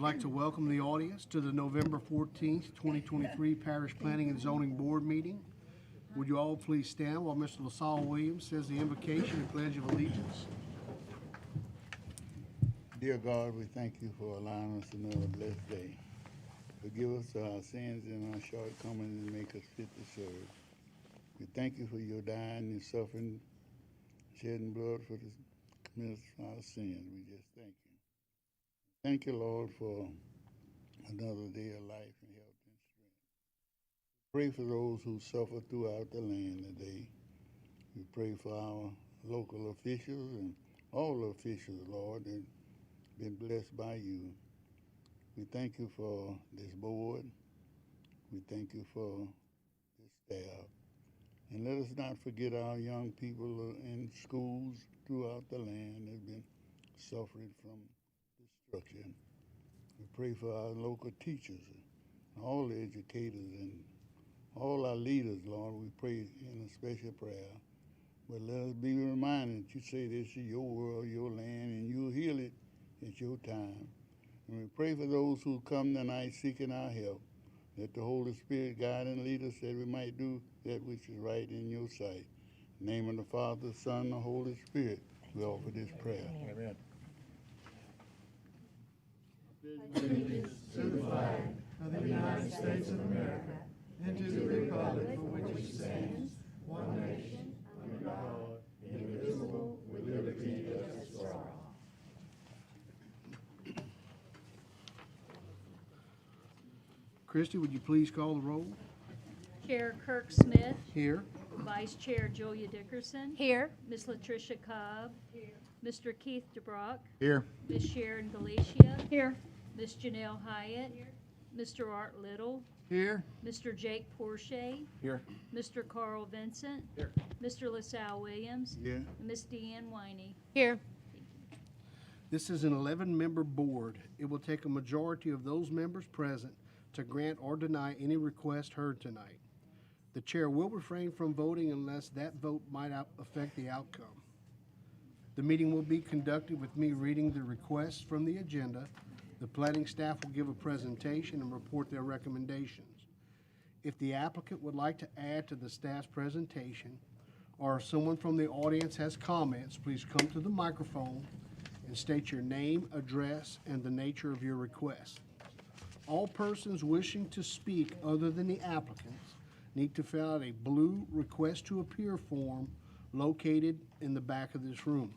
I'd like to welcome the audience to the November 14th, 2023 Parish Planning and Zoning Board meeting. Would you all please stand while Mr. LaSalle Williams says the invocation and pledge of allegiance? Dear God, we thank you for allowing us another blessed day. Forgive us our sins and our shortcomings and make us fit to serve. We thank you for your dying and suffering, shedding blood for the commitment of our sins. We just thank you. Thank you, Lord, for another day of life and health and strength. Pray for those who suffer throughout the land today. We pray for our local officials and all the officials, Lord, that been blessed by you. We thank you for this board. We thank you for this staff. And let us not forget our young people in schools throughout the land that have been suffering from destruction. We pray for our local teachers, all the educators, and all our leaders, Lord. We pray in a special prayer. But let us be reminded that you say this is your world, your land, and you'll heal it at your time. And we pray for those who come tonight seeking our help. Let the Holy Spirit guide and lead us that we might do that which is right in your sight. In the name of the Father, the Son, and the Holy Spirit, we offer this prayer. Amen. Allegiance to the flag of the United States of America and to the republic for which it stands, one nation, under God, indivisible, with liberty and justice for all. Christie, would you please call the roll? Chair Kirk Smith, Here. Vice Chair Julia Dickerson. Here. Ms. Latricia Cobb. Mr. Keith DeBrock. Here. Ms. Sharon Galicia. Here. Ms. Janelle Hyatt. Mr. Art Little. Here. Mr. Jake Porche. Here. Mr. Carl Vincent. Here. Mr. LaSalle Williams. Yeah. And Ms. Deanne Winey. Here. This is an 11-member board. It will take a majority of those members present to grant or deny any request heard tonight. The chair will refrain from voting unless that vote might affect the outcome. The meeting will be conducted with me reading the requests from the agenda. The planning staff will give a presentation and report their recommendations. If the applicant would like to add to the staff's presentation, or if someone from the audience has comments, please come to the microphone and state your name, address, and the nature of your request. All persons wishing to speak other than the applicants need to fill out a blue request to appear form located in the back of this room.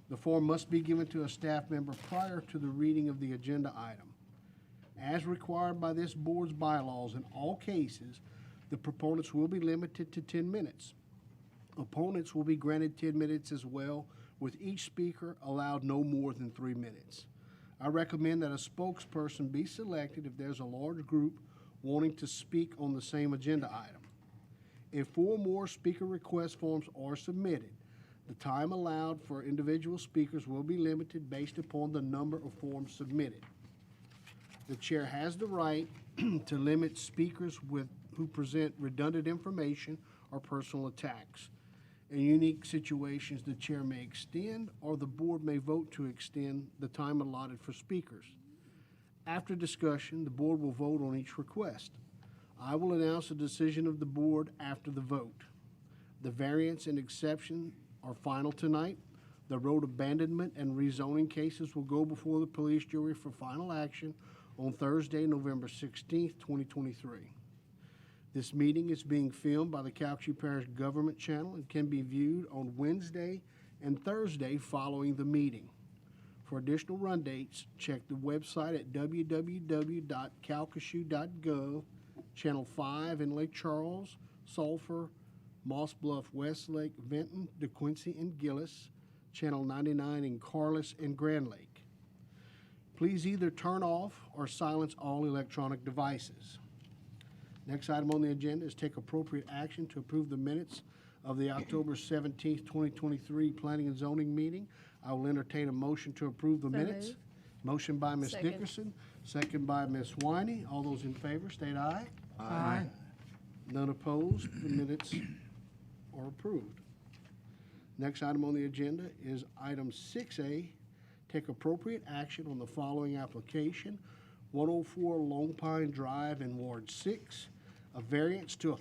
The form must be given to a staff member prior to the reading of the agenda item. As required by this board's bylaws, in all cases, the proponents will be limited to 10 minutes. Opponents will be granted 10 minutes as well, with each speaker allowed no more than 3 minutes. I recommend that a spokesperson be selected if there's a large group wanting to speak on the same agenda item. If 4 more speaker request forms are submitted, the time allowed for individual speakers will be limited based upon the number of forms submitted. The chair has the right to limit speakers who present redundant information or personal attacks. In unique situations, the chair may extend or the board may vote to extend the time allotted for speakers. After discussion, the board will vote on each request. I will announce the decision of the board after the vote. The variance and exception are final tonight. The road abandonment and rezoning cases will go before the police jury for final action on Thursday, November 16th, 2023. This meeting is being filmed by the Calcasieu Parish Government Channel and can be viewed on Wednesday and Thursday following the meeting. For additional run dates, check the website at www.calcasieu.gov, Channel 5 in Lake Charles, Sulphur, Moss Bluff, Westlake, Vinton, DeQuincy, and Gillis, Channel 99 in Carlos and Grand Lake. Please either turn off or silence all electronic devices. Next item on the agenda is take appropriate action to approve the minutes of the October 17th, 2023 Planning and Zoning meeting. I will entertain a motion to approve the minutes. moved. Motion by Ms. Second. Dickerson, second by Ms. Winey. All those in favor, state aye. Aye. None opposed. The minutes are approved. Next item on the agenda is item 6A, take appropriate action on the following application: 104 Long Pine Drive in Ward 6, a variance to,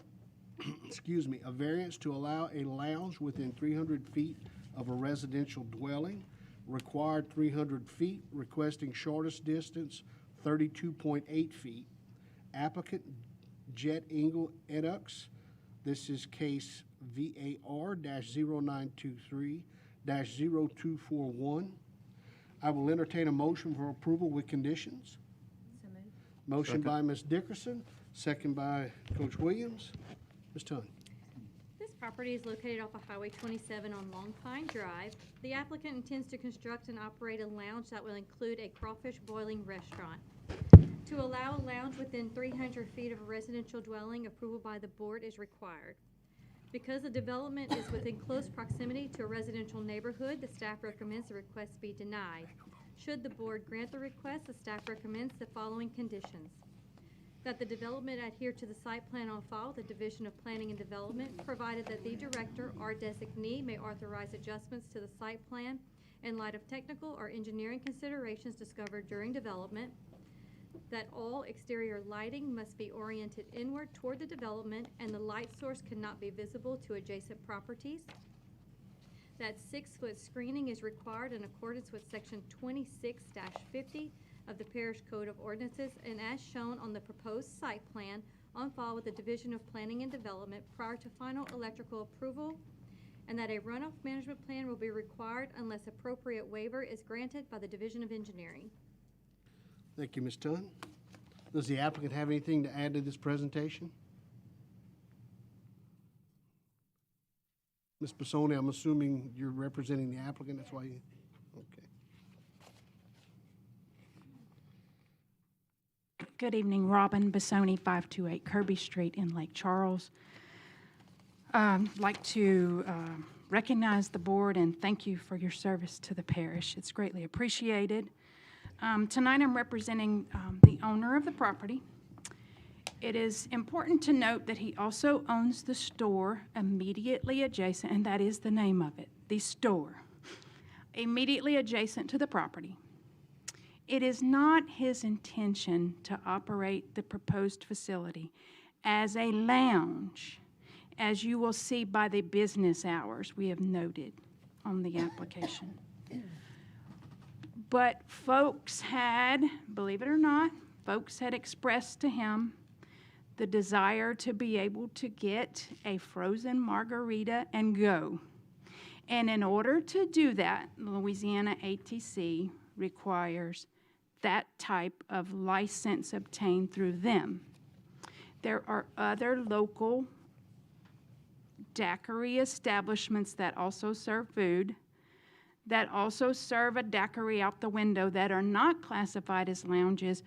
a variance to allow a lounge within 300 feet of a residential dwelling, required 300 feet, requesting shortest distance 32.8 feet. Applicant Jet Engel Edux. This is case VAR-0923-0241. I will entertain a motion for approval with conditions. So moved. Motion by Ms. Dickerson, second by Coach Williams. Ms. Tunn. This property is located off of Highway 27 on Long Pine Drive. The applicant intends to construct and operate a lounge that will include a crawfish boiling restaurant. To allow a lounge within 300 feet of a residential dwelling, approval by the board is required. Because the development is within close proximity to a residential neighborhood, the staff recommends the request be denied. Should the board grant the request, the staff recommends the following conditions: that the development adhere to the site plan on file with the Division of Planning and Development, provided that the director or designee may authorize adjustments to the site plan in light of technical or engineering considerations discovered during development, that all exterior lighting must be oriented inward toward the development and the light source cannot be visible to adjacent properties, that 6-foot screening is required in accordance with Section 26-50 of the Parish Code of Ordinances and as shown on the proposed site plan on file with the Division of Planning and Development prior to final electrical approval, and that a runoff management plan will be required unless appropriate waiver is granted by the Division of Engineering. Thank you, Ms. Tunn. Does the applicant have anything to add to this presentation? Ms. Bissoni, I'm assuming you're representing the applicant, that's why you, okay. Good evening, Robin Bissoni, 528 Kirby Street in Lake Charles. I'd like to recognize the board and thank you for your service to the parish. It's greatly appreciated. Tonight I'm representing the owner of the property. It is important to note that he also owns the store immediately adjacent, and that is the name of it, the store, immediately adjacent to the property. It is not his intention to operate the proposed facility as a lounge, as you will see by the business hours we have noted on the application. But folks had, believe it or not, folks had expressed to him the desire to be able to get a frozen margarita and go. And in order to do that, Louisiana ATC requires that type of license obtained through them. There are other local daiquiri establishments that also serve food, that also serve a daiquiri out the window that are not classified as lounges.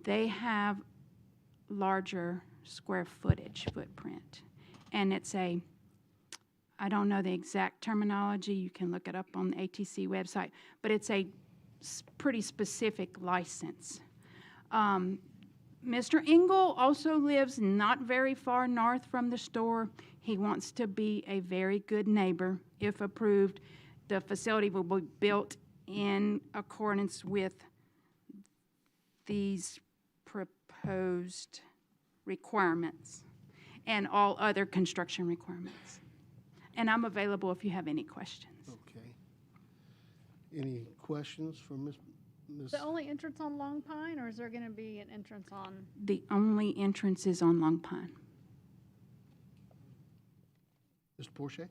They have larger square footage footprint. And it's a, I don't know the exact terminology, you can look it up on the ATC website, but it's a pretty specific license. Mr. Engel also lives not very far north from the store. He wants to be a very good neighbor. If approved, the facility will be built in accordance with these proposed requirements and all other construction requirements. And I'm available if you have any questions. Okay. Any questions for Ms.? The only entrance on Long Pine, or is there going to be an entrance on? The only entrance is on Long Pine. Mr. Porsche?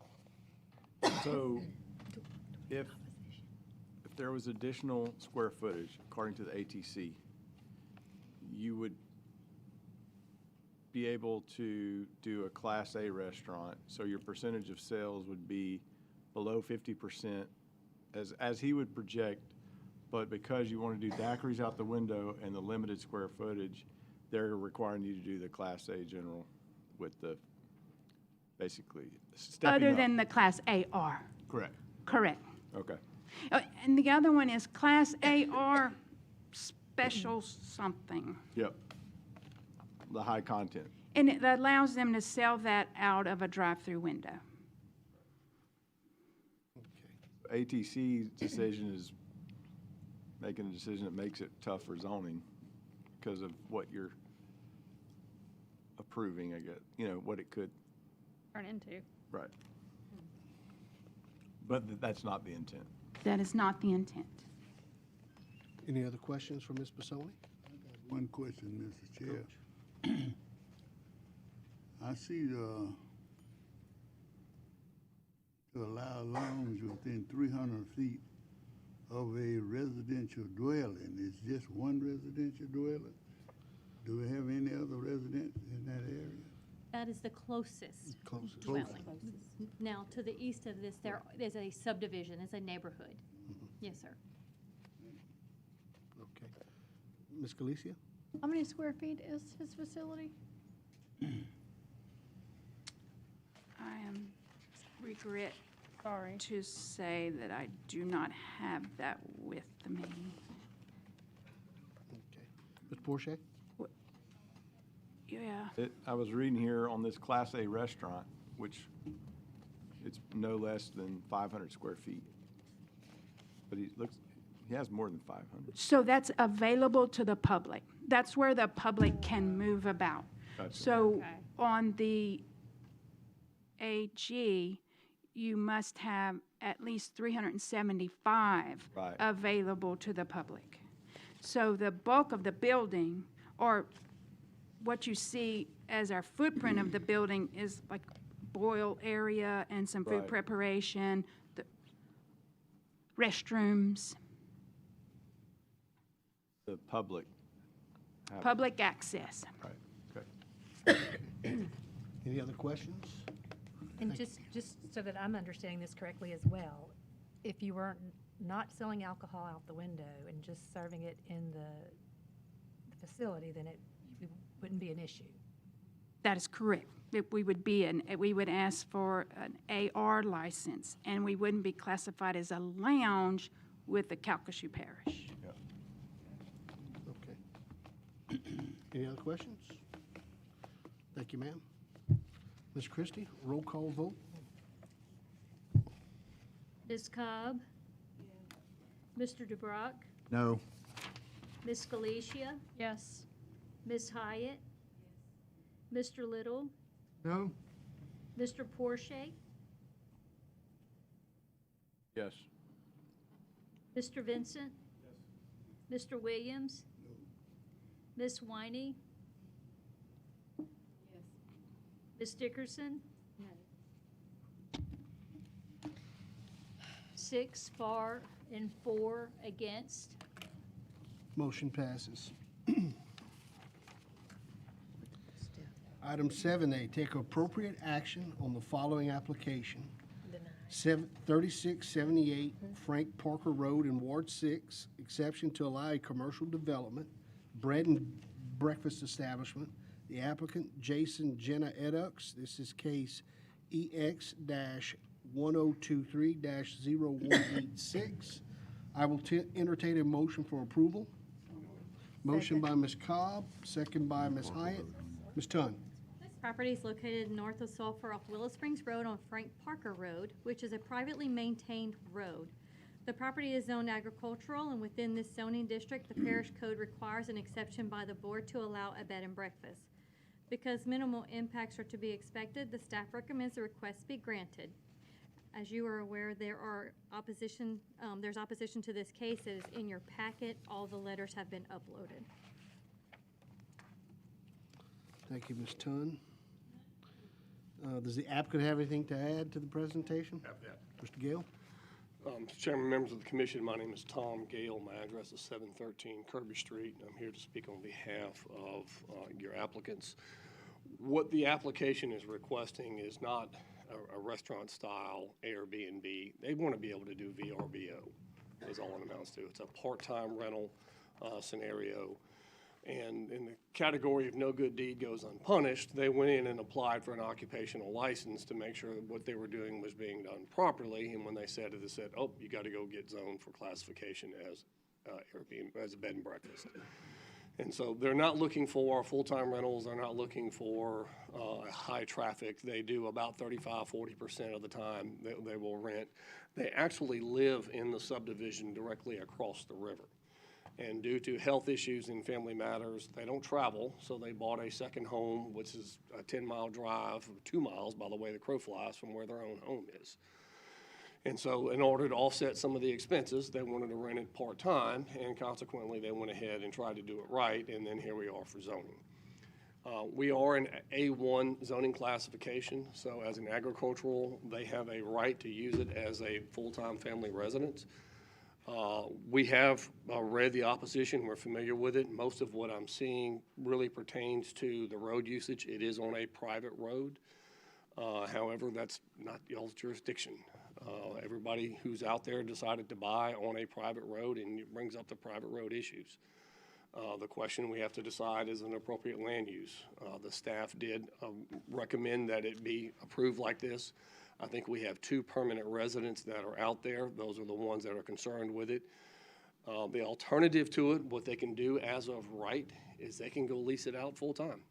So if there was additional square footage, according to the ATC, you would be able to do a Class A restaurant, so your percentage of sales would be below 50%, as he would project, but because you want to do daiquiris out the window and the limited square footage, they're requiring you to do the Class A general with the, basically, stepping Other up. than the Class AR. Correct. Correct. Okay. And the other one is Class AR special something. Yep. The high content. And it allows them to sell that out of a drive-through window. ATC's decision is making a decision that makes it tough for zoning because of what you're approving, I guess, what it could, Turn into. right. But that's not the intent. That is not the intent. Any other questions for Ms. Basoni? One question, Mr. Chair. I see to allow lounge within 300 feet of a residential dwelling. It's just one residential dwelling? Do we have any other residents in that area? That is the closest Closest. dwelling. Now, to the east of this, there is a subdivision, it's a neighborhood. Yes, sir. Okay. Ms. Galicia? How many square feet is his facility? I regret Sorry. to say that I do not have that with me. Okay. Ms. Porsche? Yeah, I was reading here on this Class A restaurant, which it's no less than 500 square feet. But he has more than 500. so that's available to the public. That's where the public can move about. Gotcha. So Okay. on the AG, you must have at least 375 Right. available to the public. So the bulk of the building, or what you see as our footprint of the building, is like boil area and some food Right. preparation, the restrooms, The public. have it. public access. Right, okay. Any other questions? And just so that I'm understanding this correctly as well, if you were not selling alcohol out the window and just serving it in the facility, then it wouldn't be an issue. That is correct. We would ask for an AR license, and we wouldn't be classified as a lounge with the Calcasieu Parish. Okay. Any other questions? Thank you, ma'am. Ms. Christie, roll call vote. Ms. Cobb? Mr. DeBrock? No. Ms. Galicia? Yes. Ms. Hyatt? Mr. Little? No. Mr. Porsche? Yes. Mr. Vincent? Mr. Williams? Ms. Winey? Ms. Dickerson? No. 6 for and 4 against. Motion passes. Item 7A, take appropriate action on the following application. 3678 Frank Parker Road in Ward 6, exception to allow a commercial development, bread and breakfast establishment. The applicant, Jason Jenna Edux. This is case EX-1023-0186. I will entertain a motion for approval. Motion by Ms. Cobb, second by Ms. Hyatt. Ms. Tunn. This property is located north of Sulphur off Willow Springs Road on Frank Parker Road, which is a privately maintained road. The property is zoned agricultural, and within this zoning district, the parish code requires an exception by the board to allow a bed and breakfast. Because minimal impacts are to be expected, the staff recommends the request be granted. As you are aware, there's opposition to this case. It is in your packet. All the letters have been uploaded. Thank you, Ms. Tunn. Does the applicant have anything to add to the presentation? Mr. Gale? Mr. Chairman, members of the commission, my name is Tom Gale. My address is 713 Kirby Street. I'm here to speak on behalf of your applicants. What the application is requesting is not a restaurant-style Airbnb. They want to be able to do VRBO, is all it amounts to. It's a part-time rental scenario. And in the category of no good deed goes unpunished, they went in and applied for an occupational license to make sure that what they were doing was being done properly. And when they said it, they said, oh, you got to go get zoned for classification as Airbnb, as a bed and breakfast. And so they're not looking for full-time rentals. They're not looking for high traffic. They do about 35–40% of the time they will rent. They actually live in the subdivision directly across the river. And due to health issues and family matters, they don't travel, so they bought a second home, which is a 10-mile drive, 2 miles, by the way the crow flies, from where their own home is. And so in order to offset some of the expenses, they wanted to rent it part-time, and consequently, they went ahead and tried to do it right, and then here we are for zoning. We are in A1 zoning classification, so as an agricultural, they have a right to use it as a full-time family residence. We have read the opposition, we're familiar with it. Most of what I'm seeing really pertains to the road usage. It is on a private road. However, that's not y'all's jurisdiction. Everybody who's out there decided to buy on a private road, and it brings up the private road issues. The question we have to decide is an appropriate land use. The staff did recommend that it be approved like this. I think we have 2 permanent residents that are out there. Those are the ones that are concerned with it. The alternative to it, what they can do as of right, is they can go lease it out full-time.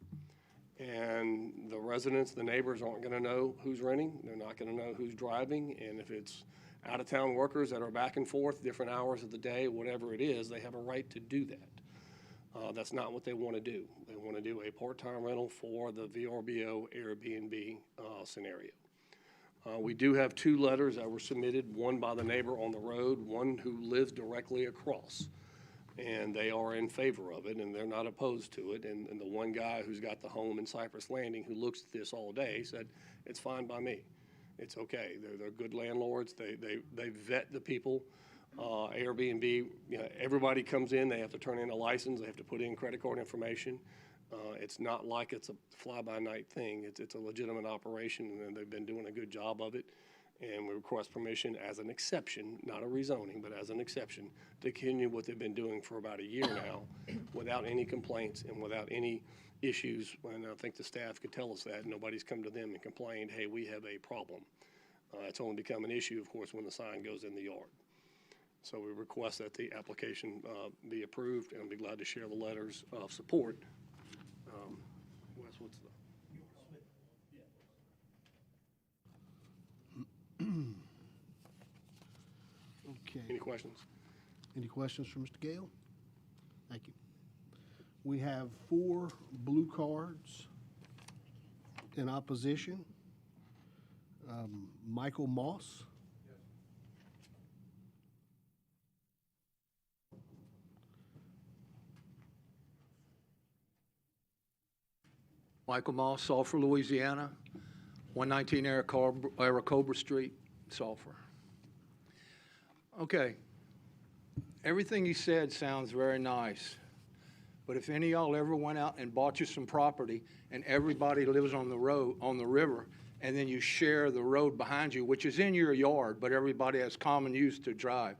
And the residents, the neighbors aren't gonna know who's renting. They're not gonna know who's driving. And if it's out-of-town workers that are back and forth, different hours of the day, whatever it is, they have a right to do that. That's not what they want to do. They want to do a part-time rental for the VRBO Airbnb scenario. We do have 2 letters that were submitted, one by the neighbor on the road, one who lives directly across. And they are in favor of it, and they're not opposed to it. And the one guy who's got the home in Cypress Landing who looks at this all day said, it's fine by me. It's okay. They're good landlords. They vet the people. Airbnb, you know, everybody comes in, they have to turn in a license, they have to put in credit card information. It's not like it's a fly-by-night thing. It's a legitimate operation, and they've been doing a good job of it. And we request permission as an exception, not a rezoning, but as an exception, to continue what they've been doing for about a year now without any complaints and without any issues. And I think the staff could tell us that. Nobody's come to them and complained, hey, we have a problem. It's only become an issue, of course, when the sign goes in the yard. So we request that the application be approved, and I'll be glad to share the letters of support. Wes, what's the? Okay. Any questions? Any questions for Mr. Gale? Thank you. We have 4 blue cards in opposition. Michael Moss. Michael Moss, Sulphur, Louisiana, 119 Aracobra Street, Sulphur. Okay, everything you said sounds very nice, but if any of y'all ever went out and bought you some property and everybody lives on the road, on the river, and then you share the road behind you, which is in your yard, but everybody has common use to drive,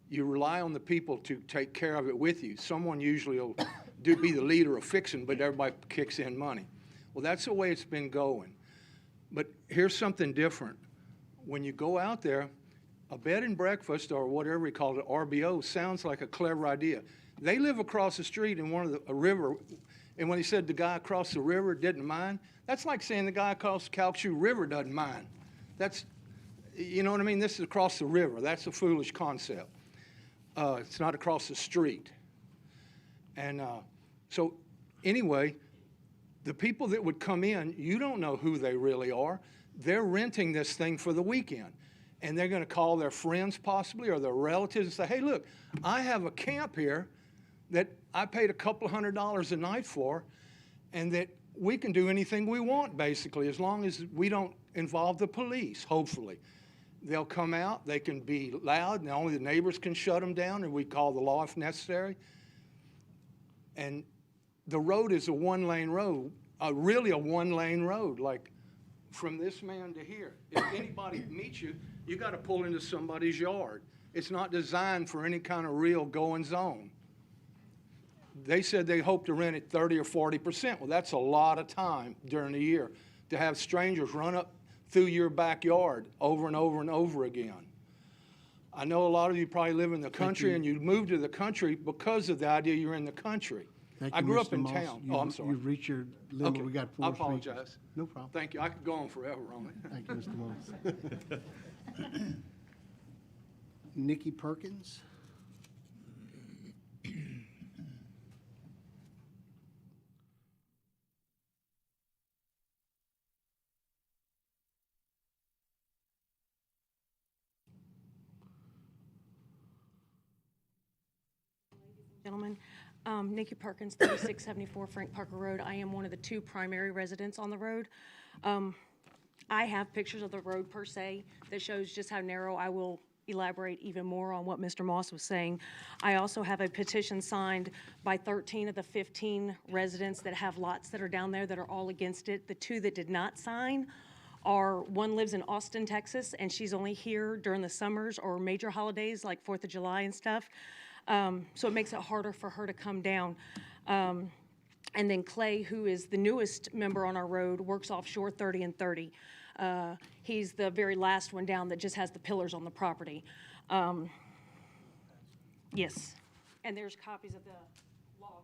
you rely on the people to take care of it with you. Someone usually will be the leader of fixing, but everybody kicks in money. Well, that's the way it's been going. But here's something different. When you go out there, a bed and breakfast, or whatever we call it, RBO, sounds like a clever idea. They live across the street in a river, and when he said the guy across the river didn't mind, that's like saying the guy across the Calcasieu River doesn't mind. That's, you know what I mean? This is across the river. That's a foolish concept. It's not across the street. And so anyway, the people that would come in, you don't know who they really are. They're renting this thing for the weekend. And they're going to call their friends possibly or their relatives and say, hey, look, I have a camp here that I paid a couple $100 a night for, and that we can do anything we want, basically, as long as we don't involve the police, hopefully. They'll come out, they can be loud, and only the neighbors can shut them down, and we call the law if necessary. And the road is a one-lane road, really a one-lane road, like from this man to here. If anybody meets you, you got to pull into somebody's yard. It's not designed for any kind of real goings on. They said they hope to rent it 30 or 40%. Well, that's a lot of time during the year to have strangers run up through your backyard over and over and over again. I know a lot of you probably live in the country, and you moved to the country because of the idea you're in the country. Thank I you, grew up Mr. in Moss. town. You've- Oh, I'm sorry. You've reached your limit. Okay, We got 4 I speakers. apologize. No problem. Thank you. I could go on forever on it. Thank you, Mr. Moss. Nikki Perkins. Gentlemen, Nikki Perkins, 3674 Frank Parker Road. I am one of the two primary residents on the road. I have pictures of the road per se that shows just how narrow. I will elaborate even more on what Mr. Moss was saying. I also have a petition signed by 13 of the 15 residents that have lots that are down there that are all against it. The two that did not sign are, one lives in Austin, Texas, and she's only here during the summers or major holidays like 4th of July and stuff. So it makes it harder for her to come down. And then Clay, who is the newest member on our road, works offshore 30 and 30. He's the very last one down that just has the pillars on the property. Yes, and there's copies of the log.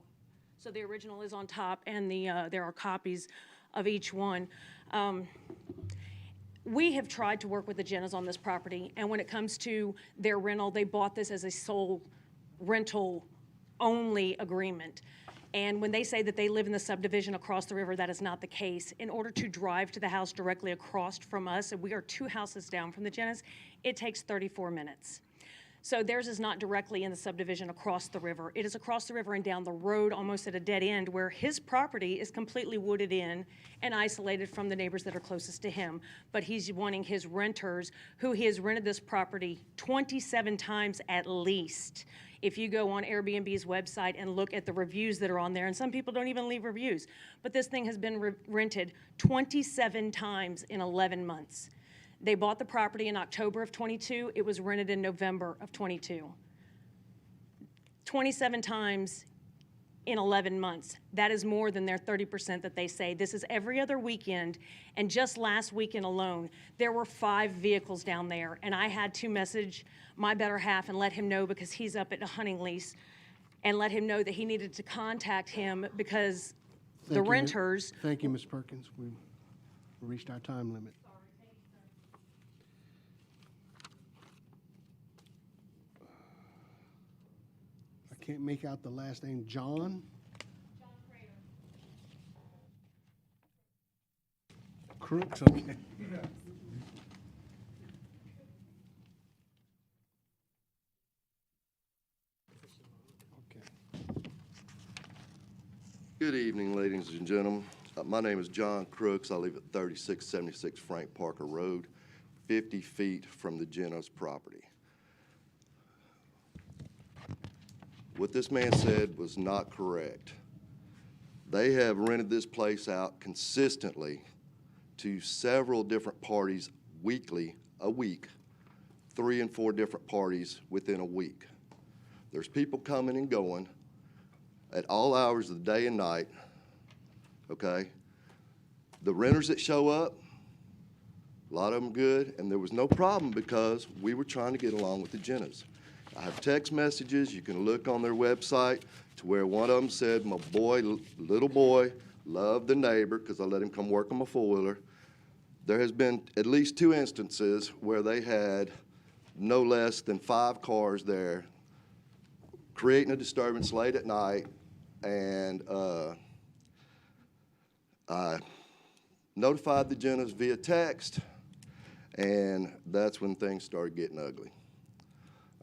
So the original is on top, and there are copies of each one. We have tried to work with the Jennas on this property, and when it comes to their rental, they bought this as a sole rental only agreement. And when they say that they live in the subdivision across the river, that is not the case. In order to drive to the house directly across from us, and we are 2 houses down from the Jennas, it takes 34 minutes. So theirs is not directly in the subdivision across the river. It is across the river and down the road, almost at a dead end, where his property is completely wooded in and isolated from the neighbors that are closest to him. But he's wanting his renters, who he has rented this property 27 times at least. If you go on Airbnb's website and look at the reviews that are on there, and some people don't even leave reviews, but this thing has been rented 27 times in 11 months. They bought the property in October of 22. It was rented in November of 22. 27 times in 11 months. That is more than their 30% that they say. This is every other weekend, and just last weekend alone, there were 5 vehicles down there, and I had to message my better half and let him know, because he's up at a hunting lease, and let him know that he needed to contact him because the Thank you, renters. Thank you, Ms. Perkins. We've reached our time limit. I can't make out the last name. John? Crooks, okay. Good evening, ladies and gentlemen. My name is John Crooks. I live at 3676 Frank Parker Road, 50 feet from the Jenna's property. What this man said was not correct. They have rented this place out consistently to several different parties weekly, a week, 3 and 4 different parties within a week. There's people coming and going at all hours of the day and night, okay? The renters that show up, a lot of them good, and there was no problem because we were trying to get along with the Jennas. I have text messages. You can look on their website to where one of them said, my boy, little boy, loved the neighbor because I let him come work on my four-wheeler. There has been at least 2 instances where they had no less than 5 cars there creating a disturbance late at night, and I notified the Jennas via text, and that's when things started getting ugly.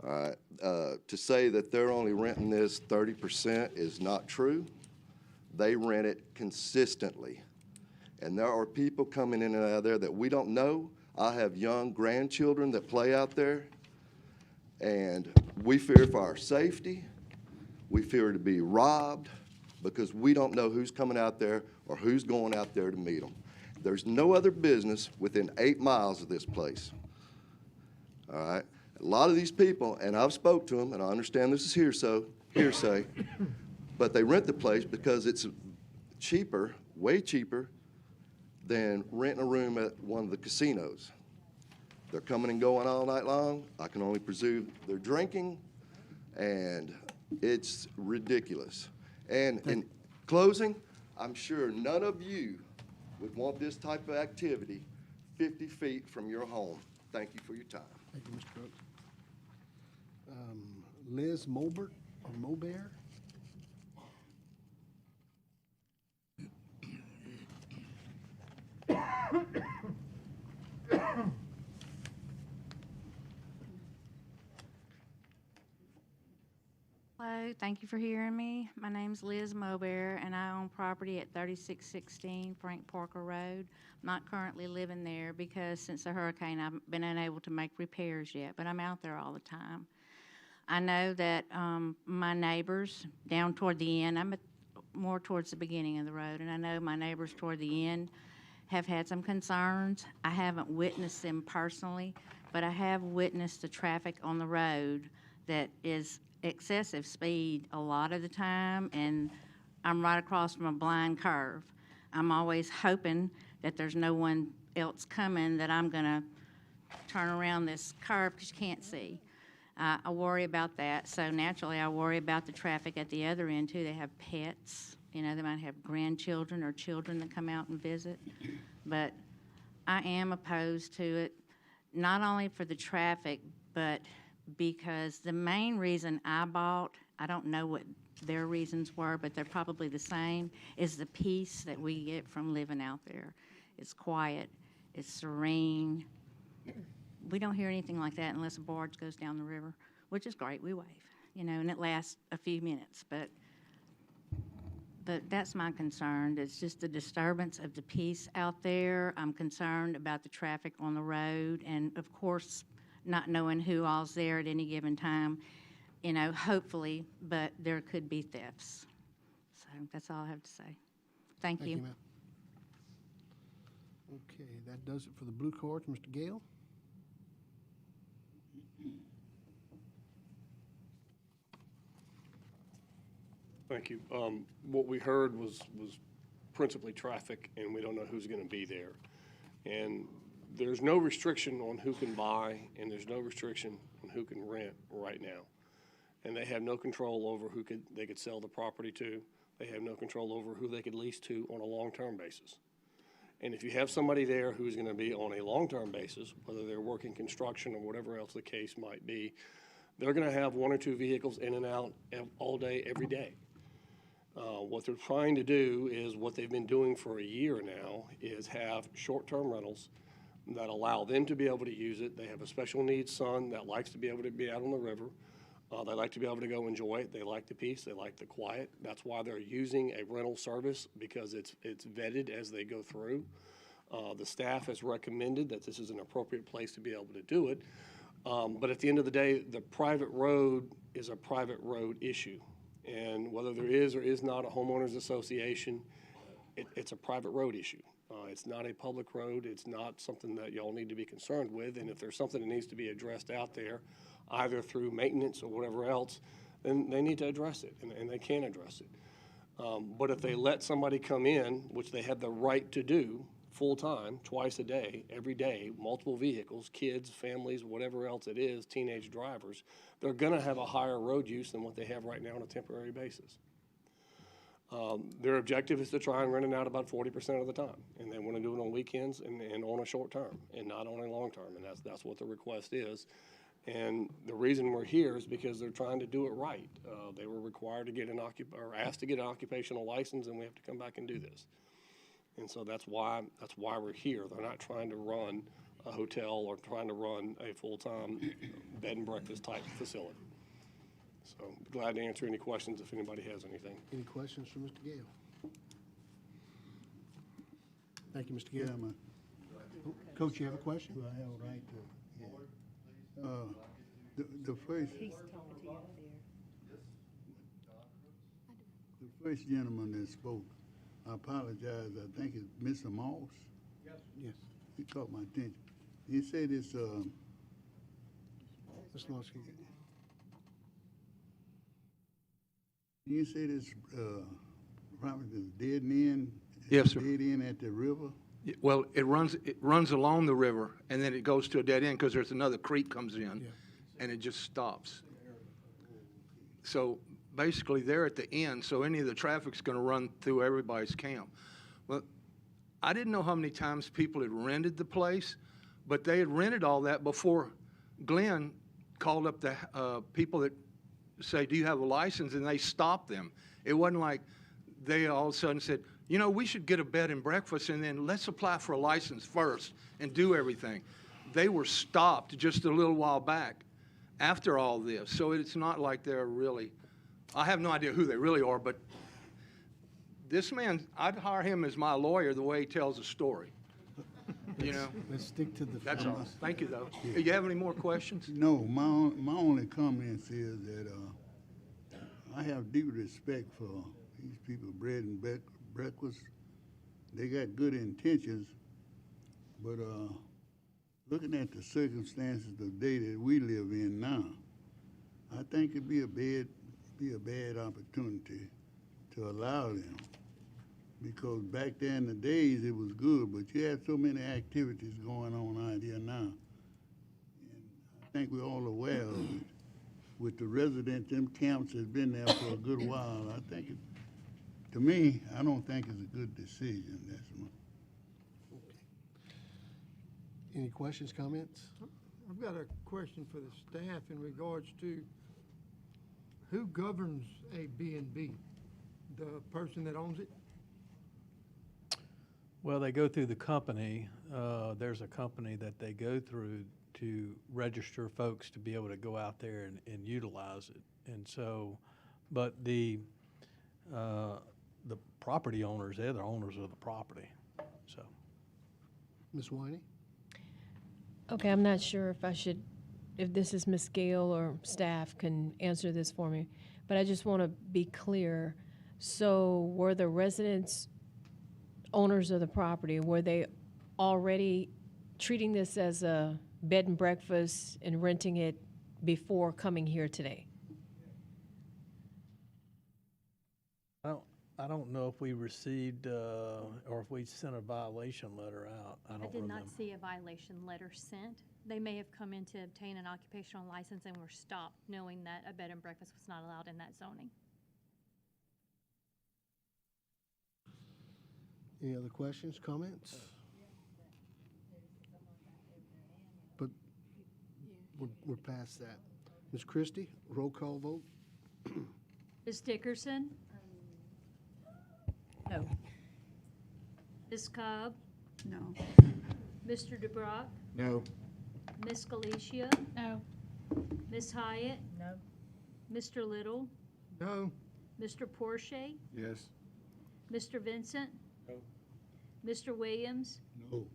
All right. To say that they're only renting this 30% is not true. They rent it consistently. And there are people coming in and out of there that we don't know. I have young grandchildren that play out there, and we fear for our safety. We fear to be robbed because we don't know who's coming out there or who's going out there to meet them. There's no other business within 8 miles of this place. All right. A lot of these people, and I've spoke to them, and I understand this is hearsay, but they rent the place because it's cheaper, way cheaper, than renting a room at one of the casinos. They're coming and going all night long. I can only presume they're drinking, and it's ridiculous. And in closing, I'm sure none of you would want this type of activity 50 feet from your home. Thank you for your time. Thank you, Mr. Crooks. Liz Mulbert or Mobear? Clay, Hello, thank you for hearing me. My name's Liz Mobear, and I own property at 3616 Frank Parker Road. I'm not currently living there because since the hurricane, I've been unable to make repairs yet, but I'm out there all the time. I know that my neighbors down toward the end, more towards the beginning of the road, and I know my neighbors toward the end have had some concerns. I haven't witnessed them personally, but I have witnessed the traffic on the road that is excessive speed a lot of the time, and I'm right across from a blind curve. I'm always hoping that there's no one else coming, that I'm gonna turn around this curve because you can't see. I worry about that, so naturally I worry about the traffic at the other end too. They have pets, you know, they might have grandchildren or children that come out and visit, but I am opposed to it, not only for the traffic, but because the main reason I bought, I don't know what their reasons were, but they're probably the same, is the peace that we get from living out there. It's quiet, it's serene. We don't hear anything like that unless a barge goes down the river, which is great, we wave, you know, and it lasts a few minutes, but that's my concern. It's just the disturbance of the peace out there. I'm concerned about the traffic on the road, and of course, not knowing who all's there at any given time, you know, hopefully, but there could be thefts. So that's all I have to say. Thank you. Ma'am. Okay, that does it for the blue cards. Mr. Gale? Thank you. What we heard was principally traffic, and we don't know who's going to be there. And there's no restriction on who can buy, and there's no restriction on who can rent right now. And they have no control over who they could sell the property to. They have no control over who they could lease to on a long-term basis. And if you have somebody there who's going to be on a long-term basis, whether they're working construction or whatever else the case might be, they're going to have one or two vehicles in and out all day, every day. What they're trying to do is what they've been doing for a year now is have short-term rentals that allow them to be able to use it. They have a special needs son that likes to be able to be out on the river. They like to be able to go enjoy it. They like the peace. They like the quiet. That's why they're using a rental service, because it's vetted as they go through. The staff has recommended that this is an appropriate place to be able to do it. But at the end of the day, the private road is a private road issue. And whether there is or is not a homeowners association, it's a private road issue. It's not a public road. It's not something that y'all need to be concerned with. And if there's something that needs to be addressed out there, either through maintenance or whatever else, then they need to address it, and they can address it. But if they let somebody come in, which they have the right to do, full-time, twice a day, every day, multiple vehicles, kids, families, whatever else it is, teenage drivers, they're gonna have a higher road use than what they have right now on a temporary basis. Their objective is to try and rent it out about 40% of the time, and they wanna do it on weekends and on a short term, and not on a long term, and that's what the request is. And the reason we're here is because they're trying to do it right. They were required to get asked to get an occupational license, and we have to come back and do this. And so that's why we're here. They're not trying to run a hotel or trying to run a full-time bed and breakfast type facility. So glad to answer any questions if anybody has anything. Any questions for Mr. Gale? Thank you, Mr. Gale. Yeah, man. Coach, you have a question? Do I have a right to? The first. The first gentleman that spoke, I apologize, I think it's Mr. Moss. Yes. He caught my attention. He said it's, Mr. Lawson. you said it's, probably the dead end? Yes, sir. Dead end at the river? Well, it runs along the river, and then it goes to a dead end because there's another creek comes in, and it just stops. So basically, they're at the end, so any of the traffic's going to run through everybody's camp. Well, I didn't know how many times people had rented the place, but they had rented all that before Glenn called up the people that say, do you have a license? And they stopped them. It wasn't like they all of a sudden said, you know, we should get a bed and breakfast, and then let's apply for a license first and do everything. They were stopped just a little while back after all this. So it's not like they're really I have no idea who they really are, but this man, I'd hire him as my lawyer the way he tells a story. You know? Let's stick to the That's all. facts. Thank you, though. You have any more questions? No, my only comments is that, I have deep respect for these people, bread and breakfast. They got good intentions, but, looking at the circumstances of the day that we live in now, I think it'd be a bad opportunity to allow them. Because back there in the days, it was good, but you had so many activities going on out here now. And I think we're all aware of it. With the residents, them camps has been there for a good while. I think to me, I don't think it's a good decision. That's my. Any questions, comments? I've got a question for the staff in regards to who governs a B&B? The person that owns it? Well, they go through the company. There's a company that they go through to register folks to be able to go out there and utilize it. And so, but the property owners, they're the owners of the property, so. Ms. Winey? Okay, I'm not sure if this is Ms. Gale or staff can answer this for me, but I just want to be clear. So were the residents owners of the property, were they already treating this as a bed and breakfast and renting it before coming here today? I don't know if we received, or if we sent a violation letter out. I I don't did remember. not see a violation letter sent. They may have come in to obtain an occupational license and were stopped, knowing that a bed and breakfast was not allowed in that zoning. Any other questions, comments? But we're past that. Ms. Christie, roll call vote? Ms. Dickerson? No. Ms. Cobb? No. Mr. DeBrock? No. Ms. Galicia? No. Ms. Hyatt? No. Mr. Little? No. Mr. Porsche? Yes. Mr. Vincent? No. Mr. Williams? No.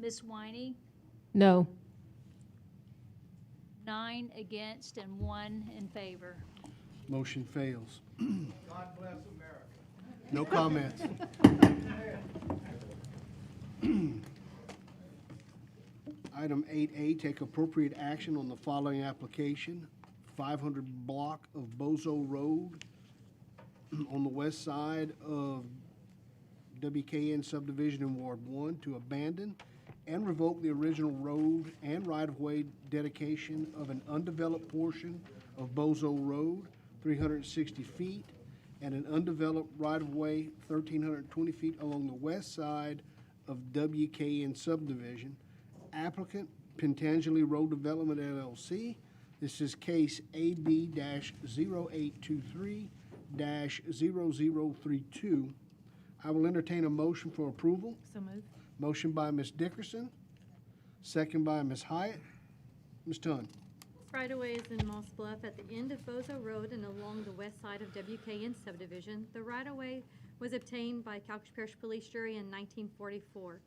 Ms. Winey? No. 9 against and 1 in favor. Motion fails. God bless America. No comments. Item 8A, take appropriate action on the following application. 500 block of Bozo Road on the west side of WKN subdivision in Ward 1 to abandon and revoke the original road and right-of-way dedication of an undeveloped portion of Bozo Road, 360 feet, and an undeveloped right-of-way, 1,320 feet along the west side of WKN subdivision. Applicant, Pentangeli Road Development LLC. This is case AB-0823-0032. I will entertain a motion for approval. So move. Motion by Ms. Dickerson, second by Ms. Hyatt. Ms. Tunn. Right-of-way is in Moss Bluff at the end of Bozo Road and along the west side of WKN subdivision. The right-of-way was obtained by Calhoun Parish Police Jury in 1944.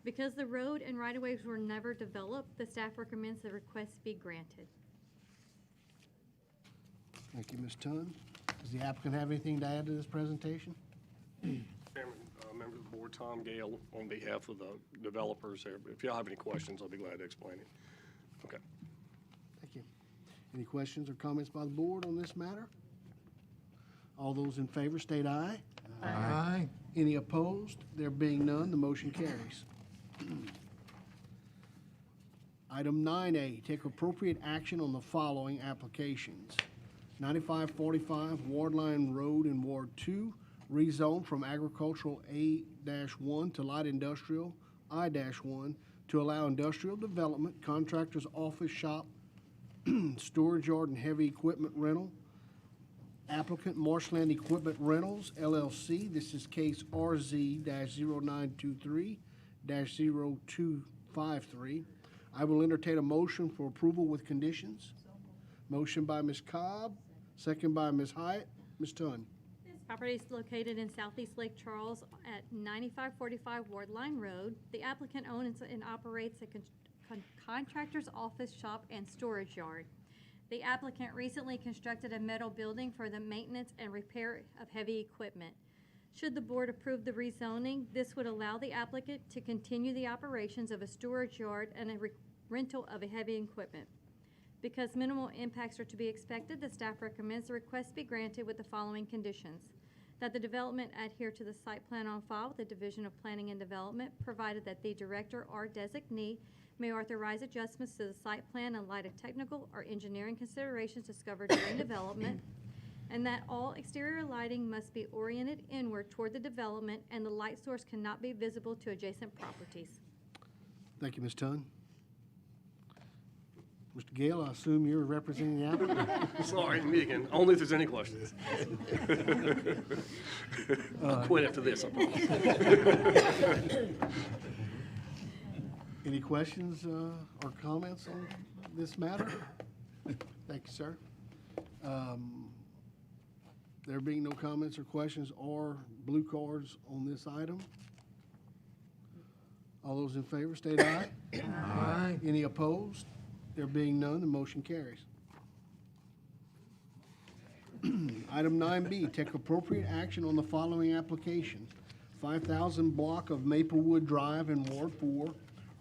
Because the road and right-of-ways were never developed, the staff recommends the request be granted. Thank you, Ms. Tunn. Does the applicant have anything to add to this presentation? Chairman, members of the board, Tom Gale, on behalf of the developers there. If y'all have any questions, I'll be glad to explain it. Okay. Thank you. Any questions or comments by the board on this matter? All those in favor state aye. Aye. Any opposed? There being none, the motion carries. Item 9A, take appropriate action on the following applications. 9545 Wardline Road in Ward 2, rezone from agricultural A-1 to light industrial I-1 to allow industrial development, contractor's office, shop, storage yard, and heavy equipment rental. Applicant Marshland Equipment Rentals, LLC. This is case RZ-0923-0253. I will entertain a motion for approval with conditions. Motion by Ms. Cobb, second by Ms. Hyatt. Ms. Tunn. This property is located in southeast Lake Charles at 9545 Ward Line Road. The applicant owns and operates a contractor's office, shop, and storage yard. The applicant recently constructed a metal building for the maintenance and repair of heavy equipment. Should the board approve the rezoning, this would allow the applicant to continue the operations of a storage yard and a rental of a heavy equipment. Because minimal impacts are to be expected, the staff recommends the request be granted with the following conditions: that the development adhere to the site plan on file with the Division of Planning and Development, provided that the director or designee may authorize adjustments to the site plan in light of technical or engineering considerations discovered during development, and that all exterior lighting must be oriented inward toward the development and the light source cannot be visible to adjacent properties. Thank you, Ms. Tunn. Mr. Gale, I assume you're representing the applicant? Sorry, me again. Only if there's any questions. I'll quit after this, I promise. Any questions or comments on this matter? Thank you, sir. There being no comments or questions or blue cards on this item, all those in favor state aye. Aye. Any opposed? There being none, the motion carries. Item 9B, take appropriate action on the following application. 5,000 block of Maplewood Drive in Ward 4,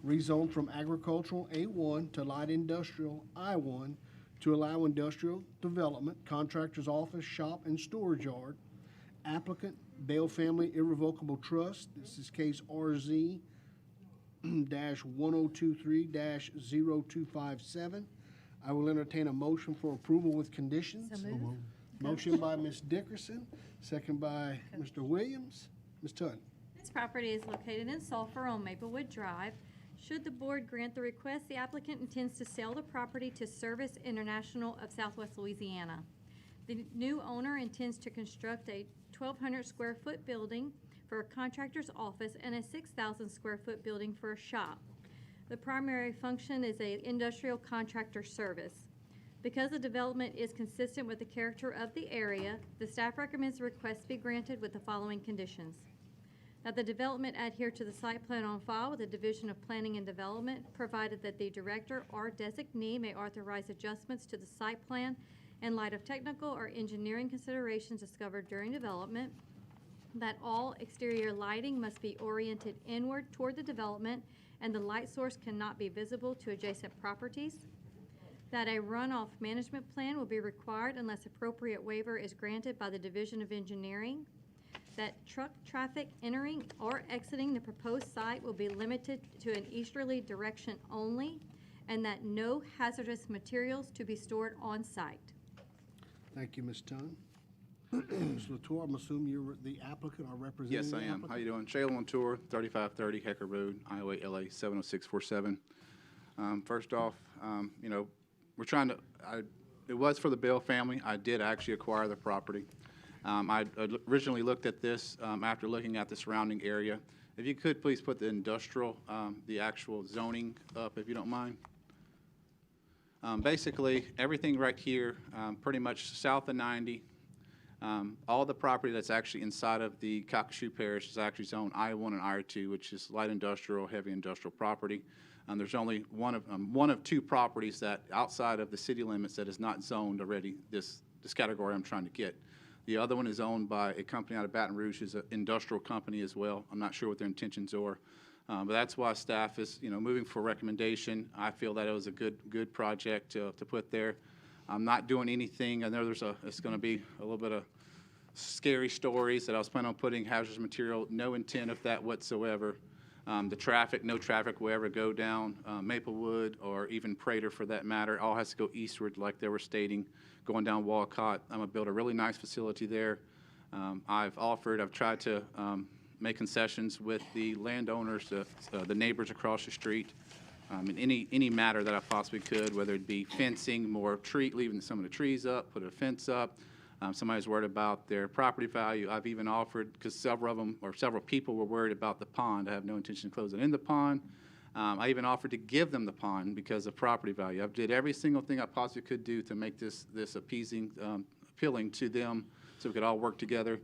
rezoned from agricultural A1 to light industrial I1 to allow industrial development, contractor's office, shop, and storage yard. Applicant, Bale Family Irrevocable Trust. This is case RZ-1023-0257. I will entertain a motion for approval with conditions. So moved. Motion by Ms. Dickerson, second by Mr. Williams. Ms. Tunn. This property is located in Sulphur on Maplewood Drive. Should the board grant the request, the applicant intends to sell the property to Service International of Southwest Louisiana. The new owner intends to construct a 1,200 square foot building for a contractor's office and a 6,000 square foot building for a shop. The primary function is an industrial contractor service. Because the development is consistent with the character of the area, the staff recommends the request be granted with the following conditions: that the development adhere to the site plan on file with the Division of Planning and Development, provided that the director or designee may authorize adjustments to the site plan in light of technical or engineering considerations discovered during development, that all exterior lighting must be oriented inward toward the development and the light source cannot be visible to adjacent properties, that a runoff management plan will be required unless appropriate waiver is granted by the Division of Engineering, that truck traffic entering or exiting the proposed site will be limited to an easterly direction only, and that no hazardous materials to be stored on site. Thank you, Ms. Tunn. Ms. Latour, I'm assuming you're the applicant or representing Yes, the I am. applicant? How you doing? Shayla Latour, 3530 Hecker Road, Iowa, LA 70647. First off, you know, we're trying to, it was for the Bale family. I did actually acquire the property. I originally looked at this after looking at the surrounding area. If you could, please put the industrial, the actual zoning up, if you don't mind. Basically, everything right here, pretty much south of 90, all the property that's actually inside of the Calcasieu Parish is actually zoned I-1 and I-2, which is light industrial, heavy industrial property. There's only one of two properties that outside of the city limits that is not zoned already, this category I'm trying to get. The other one is owned by a company out of Baton Rouge, who's an industrial company as well. I'm not sure what their intentions are. But that's why staff is, you know, moving for recommendation. I feel that it was a good project to put there. I'm not doing anything. I know it's going to be a little bit of scary stories that I was planning on putting hazardous material. No intent of that whatsoever. The traffic, no traffic will ever go down Maplewood or even Prater for that matter. All has to go eastward like they were stating, going down Walcott. I'm going to build a really nice facility there. I've tried to make concessions with the landowners, the neighbors across the street, in any matter that I possibly could, whether it be fencing, more leaving some of the trees up, put a fence up. Somebody's worried about their property value. I've even offered, because several people were worried about the pond. I have no intention of closing in the pond. I even offered to give them the pond because of property value. I did every single thing I possibly could do to make this appealing to them so we could all work together.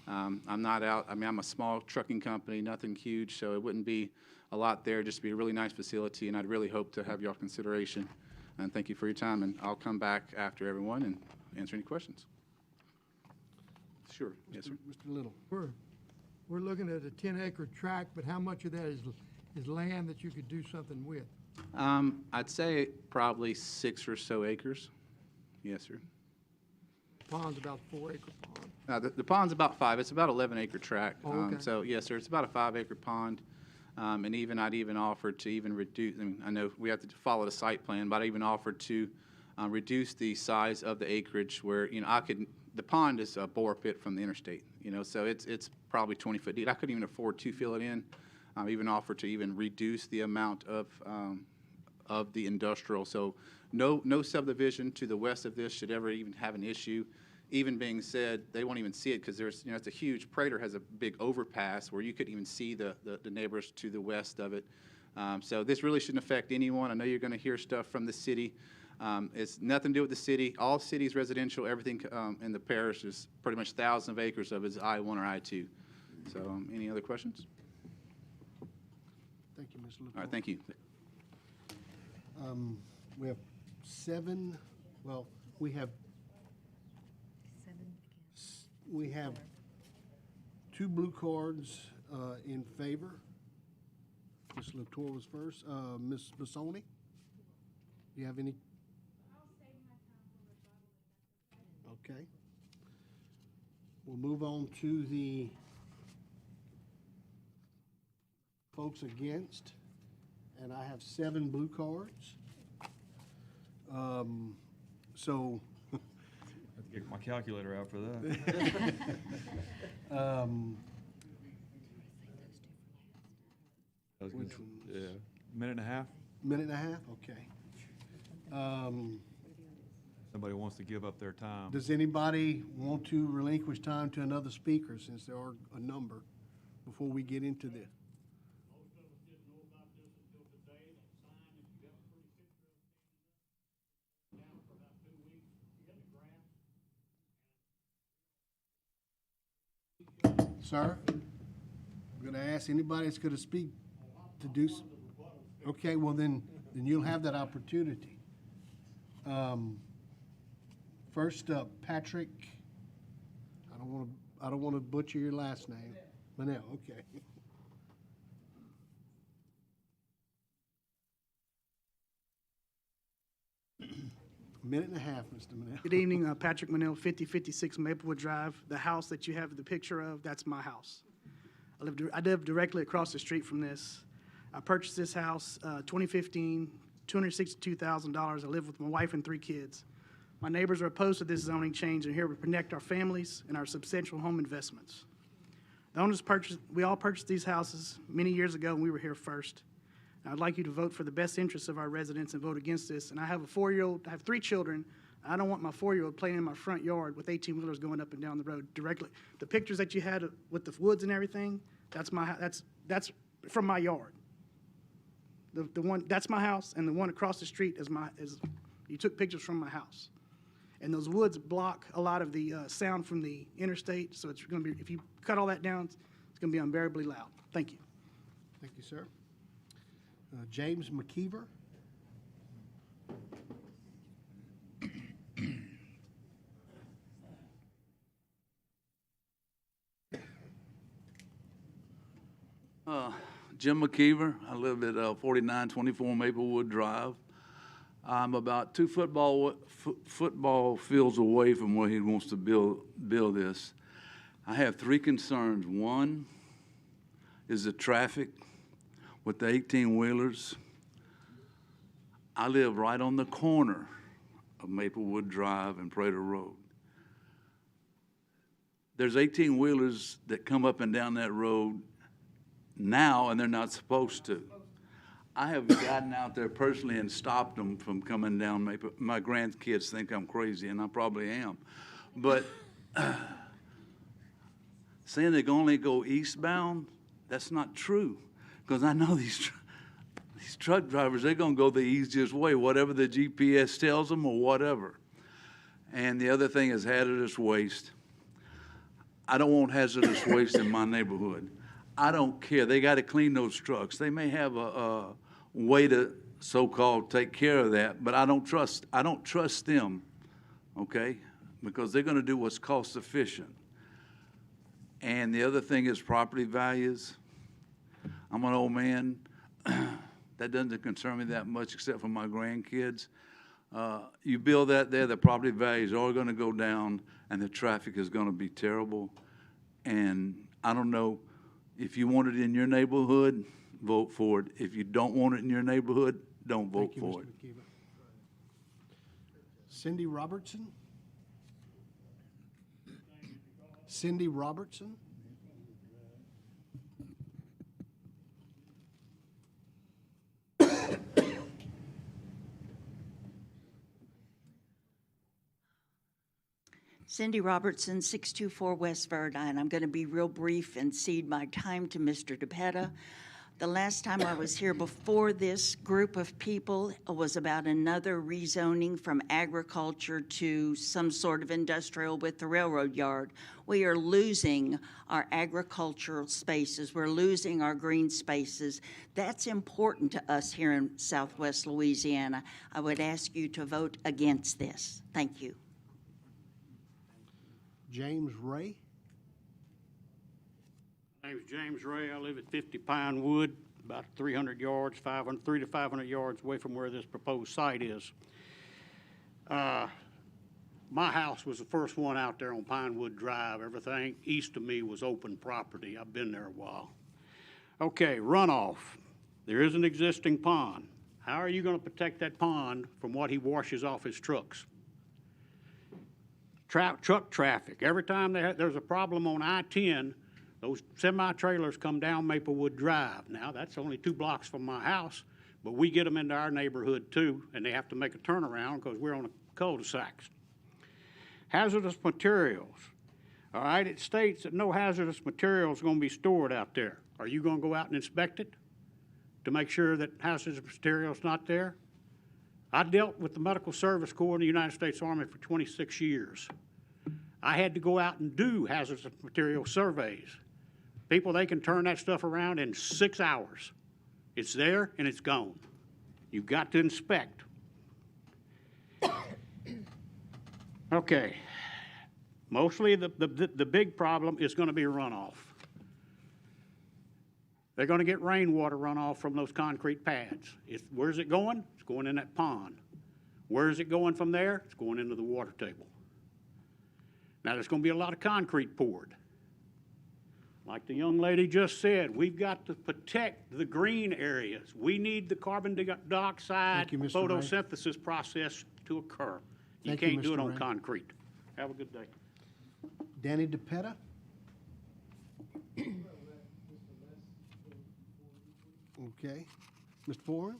I'm not out, I mean, I'm a small trucking company, nothing huge, so it wouldn't be a lot there, just be a really nice facility, and I'd really hope to have your consideration. And thank you for your time, and I'll come back after everyone and answer any questions. Sure, yes, sir. Mr. Little. We're looking at a 10-acre tract, but how much of that is land that you could do something with? I'd say probably 6 or so acres. Yes, sir. Pond's about 4-acre pond. The pond's about 5. It's about 11-acre tract. Oh, okay. So, yes, sir, it's about a 5-acre pond. And I'd even offered to even reduce, I mean, I know we have to follow the site plan, but I even offered to reduce the size of the acreage where, the pond is a bore pit from the interstate, so it's probably 20 foot deep. I couldn't even afford to fill it in. I even offered to even reduce the amount of the industrial. So no subdivision to the west of this should ever even have an issue. Even being said, they won't even see it because there's, it's a huge, Prater has a big overpass where you couldn't even see the neighbors to the west of it. So this really shouldn't affect anyone. I know you're going to hear stuff from the city. It's nothing to do with the city. All cities residential, everything in the parish is pretty much thousands of acres of it is I-1 or I-2. So any other questions? Thank you, Mr. Little. All right, thank you. We have 7, well, we have 2 blue cards in favor. Ms. Latour was first. Ms. Bassoni, do you have any? Okay. We'll move on to the folks against, and I have 7 blue cards. So. I have to get my calculator out for that. That was good. Yeah, minute and a half. Minute and a half, okay. Somebody wants to give up their time. Does anybody want to relinquish time to another speaker, since there are a number, before we get into this? Sir, I'm going to ask anybody that's going to speak to do. Okay, well then you'll have that opportunity. First up, Patrick. I don't want to butcher your last name. Manel, okay. Minute and a half, Mr. Manel. Good evening, Patrick Manel, 5056 Maplewood Drive. The house that you have the picture of, that's my house. I live directly across the street from this. I purchased this house 2015, $262,000. I live with my wife and 3 kids. My neighbors are opposed to this zoning change and here to protect our families and our substantial home investments. The owners we all purchased these houses many years ago when we were here first. And I'd like you to vote for the best interests of our residents and vote against this. And I have a 4-year-old, I have 3 children. I don't want my 4-year-old playing in my front yard with 18-wheelers going up and down the road directly. The pictures that you had with the woods and everything, that's from my yard. The one, that's my house, and the one across the street is you took pictures from my house. And those woods block a lot of the sound from the interstate, so it's going to be, if you cut all that down, it's going to be unbearably loud. Thank you. Thank you, sir. James McKeever. Jim McKeever. I live at 4924 Maplewood Drive. I'm about 2 football fields away from where he wants to build this. I have 3 concerns. One is the traffic with the 18-wheelers. I live right on the corner of Maplewood Drive and Prater Road. There's 18-wheelers that come up and down that road now, and they're not supposed to. I have gotten out there personally and stopped them from coming down. My grandkids think I'm crazy, and I probably am. But saying they can only go eastbound, that's not true. Because I know these truck drivers, they're going to go the easiest way, whatever the GPS tells them or whatever. And the other thing is hazardous waste. I don't want hazardous waste in my neighborhood. I don't care. They got to clean those trucks. They may have a way to so-called take care of that, but I don't trust them, okay? Because they're going to do what's cost efficient. And the other thing is property values. I'm an old man. That doesn't concern me that much except for my grandkids. You build that there, the property values are going to go down and the traffic is going to be terrible. And I don't know, if you want it in your neighborhood, vote for it. If you don't want it in your neighborhood, don't vote for it. Cindy Robertson? Cindy Robertson? Cindy Robertson, 624 West Verdine. I'm going to be real brief and cede my time to Mr. DePetta. The last time I was here before this group of people was about another rezoning from agriculture to some sort of industrial with the railroad yard. We are losing our agricultural spaces. We're losing our green spaces. That's important to us here in Southwest Louisiana. I would ask you to vote against this. Thank you. James Ray? My name is James Ray. I live at 50 Pine Wood, about 300 yards, 300 to 500 yards away from where this proposed site is. My house was the first one out there on Pinewood Drive. Everything east of me was open property. I've been there a while. Okay, runoff. There is an existing pond. How are you going to protect that pond from what he washes off his trucks? Truck traffic. Every time there's a problem on I-10, those semi-trailers come down Maplewood Drive. Now, that's only 2 blocks from my house, but we get them into our neighborhood too, and they have to make a turnaround because we're on a cul-de-sacs. Hazardous materials. All right, it states that no hazardous material is going to be stored out there. Are you going to go out and inspect it to make sure that hazardous material is not there? I dealt with the Medical Service Corps in the United States Army for 26 years. I had to go out and do hazardous material surveys. People, they can turn that stuff around in 6 hours. It's there and it's gone. You've got to inspect. Okay. Mostly the big problem is going to be runoff. They're going to get rainwater runoff from those concrete pads. Where's it going? It's going in that pond. Where's it going from there? It's going into the water table. Now, there's going to be a lot of concrete poured. Like the young lady just said, we've got to protect the green areas. We need the carbon dioxide photosynthesis process to occur. You can't do it on concrete. Have a good day. Danny DePetta? Okay. Mr. Foreman?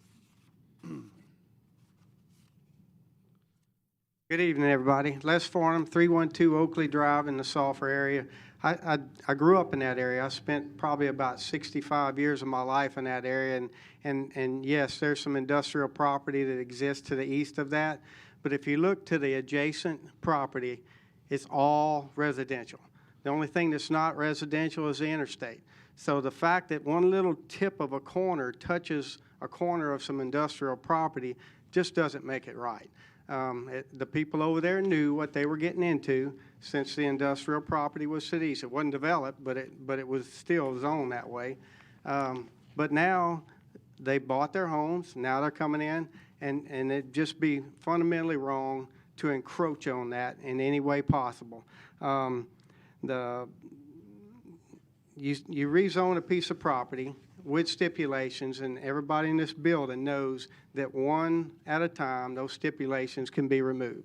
Good evening, everybody. Les Farnham, 312 Oakley Drive in the Sulphur area. I grew up in that area. I spent probably about 65 years of my life in that area. And yes, there's some industrial property that exists to the east of that. But if you look to the adjacent property, it's all residential. The only thing that's not residential is the interstate. So the fact that one little tip of a corner touches a corner of some industrial property just doesn't make it right. The people over there knew what they were getting into since the industrial property was to the east. It wasn't developed, but it was still zoned that way. But now they bought their homes. Now they're coming in, and it'd just be fundamentally wrong to encroach on that in any way possible. You rezone a piece of property with stipulations, and everybody in this building knows that one at a time, those stipulations can be removed.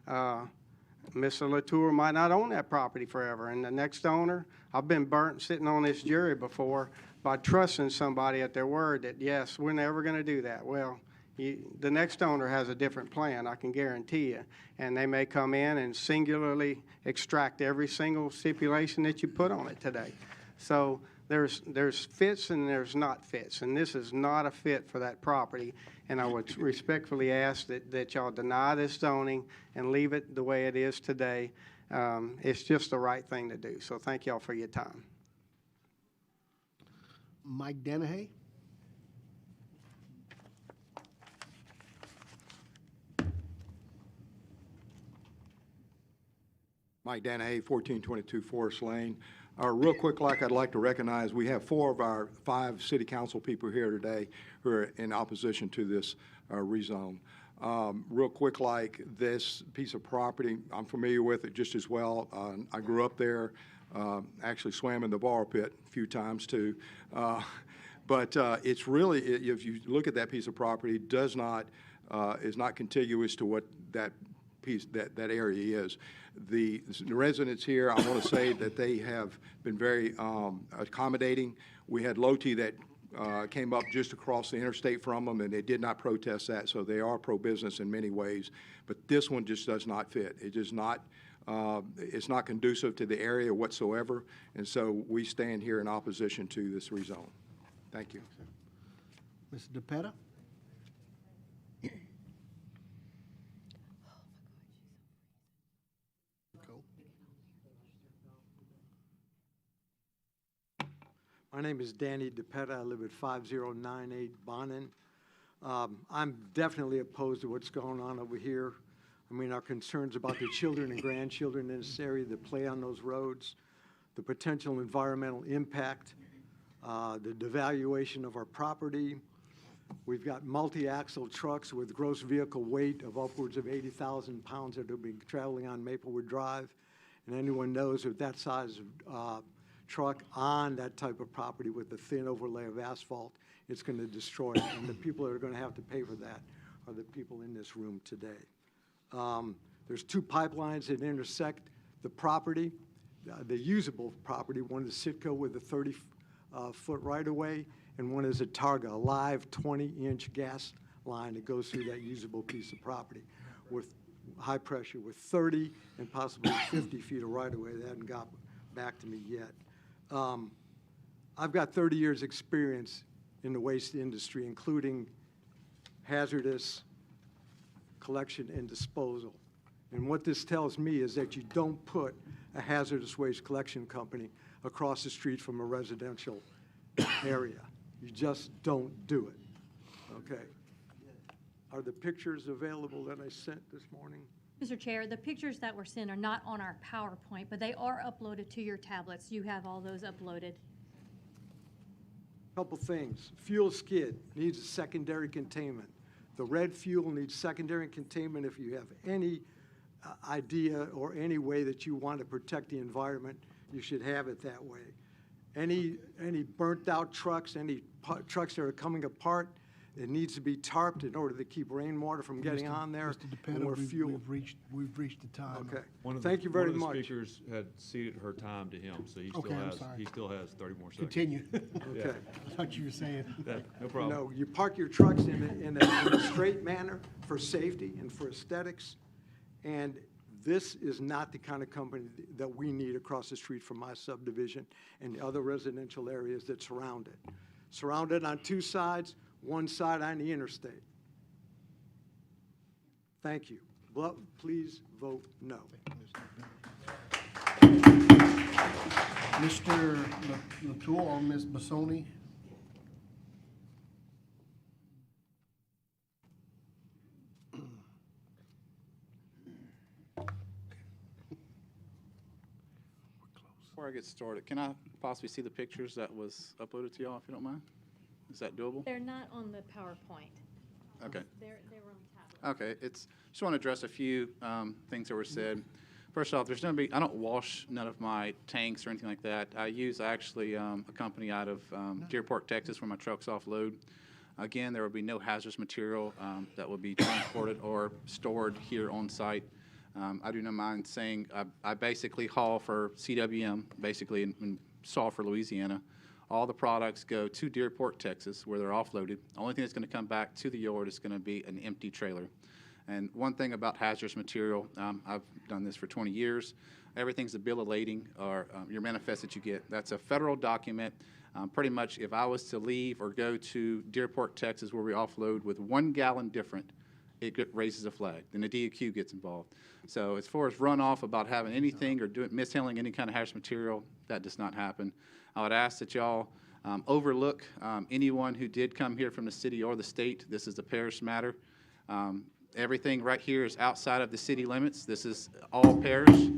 Mr. Latour might not own that property forever, and the next owner, I've been burnt sitting on this jury before by trusting somebody at their word that, yes, we're never going to do that. Well, the next owner has a different plan, I can guarantee you, and they may come in and singularly extract every single stipulation that you put on it today. So there's fits and there's not fits, and this is not a fit for that property. And I would respectfully ask that y'all deny this zoning and leave it the way it is today. it's just the right thing to do. So thank y'all for your time. Mike Danahay? Mike Danahay, 1422 Forest Lane. Real quick, I'd like to recognize we have 4 of our 5 city council people here today who are in opposition to this rezone. Real quick, this piece of property, I'm familiar with it just as well. I grew up there, actually swam in the borrow pit a few times too. But it's really, if you look at that piece of property, is not contiguous to what that piece, that area is. The residents here, I want to say that they have been very accommodating. We had Loti that came up just across the interstate from them, and they did not protest that, so they are pro-business in many ways. But this one just does not fit. It is not, it's not conducive to the area whatsoever, and so we stand here in opposition to this rezone. Thank you. Mr. DePetta? My name is Danny DePetta. I live at 5098 Bonin. I'm definitely opposed to what's going on over here. I mean, our concerns about the children and grandchildren in this area that play on those roads, the potential environmental impact, the devaluation of our property. We've got multi-axle trucks with gross vehicle weight of upwards of 80,000 pounds that will be traveling on Maplewood Drive. And anyone knows with that size of truck on that type of property with the thin overlay of asphalt, it's going to destroy it. And the people that are going to have to pay for that are the people in this room today. There's 2 pipelines that intersect the property, the usable property. One is Sitco with a 30-foot right-of-way, and one is a Targa, a live 20-inch gas line that goes through that usable piece of property with high pressure, with 30 and possibly 50 feet of right-of-way. They haven't got back to me yet. I've got 30 years experience in the waste industry, including hazardous collection and disposal. And what this tells me is that you don't put a hazardous waste collection company across the street from a residential area. You just don't do it, okay? Are the pictures available that I sent this morning? Mr. Chair, the pictures that were sent are not on our PowerPoint, but they are uploaded to your tablets. You have all those uploaded. Couple things. Fuel skid needs a secondary containment. The red fuel needs secondary containment. If you have any idea or any way that you want to protect the environment, you should have it that way. Any burnt out trucks, any trucks that are coming apart, it needs to be tarped in order to keep rainwater from getting on there. Mr. DePetta, and fuel. we've reached the time. Okay. Thank you very much. much. One of the speakers had ceded her time to him, so he still has 30 more seconds. Continue. Okay. I thought you were saying. No problem. No, you park your trucks in a straight manner for safety and for aesthetics. And this is not the kind of company that we need across the street from my subdivision and the other residential areas that surround it. Surrounded on 2 sides, 1 side on the interstate. Thank you. Please vote no. Mr. Latour or Ms. Bassoni? Before I get started, can I possibly see the pictures that was uploaded to y'all, if you don't mind? Is that doable? They're not on the PowerPoint. Okay. They were on tablet. Okay, just want to address a few things that were said. First off, there's going to be, I don't wash none of my tanks or anything like that. I use actually a company out of Deer Park, Texas, where my trucks offload. Again, there will be no hazardous material that will be transported or stored here on site. I do not mind saying I basically haul for CWM, basically in Sulphur, Louisiana. All the products go to Deer Park, Texas, where they're offloaded. The only thing that's going to come back to the yard is going to be an empty trailer. And one thing about hazardous material, I've done this for 20 years. Everything's a bill of lading or your manifest that you get. That's a federal document. Pretty much if I was to leave or go to Deer Park, Texas, where we offload with 1 gallon different, raises a flag. Then the DEQ gets involved. So as far as runoff about having anything or mishandling any kind of hazardous material, that does not happen. I would ask that y'all overlook anyone who did come here from the city or the state. This is a parish matter. Everything right here is outside of the city limits. This is all parish.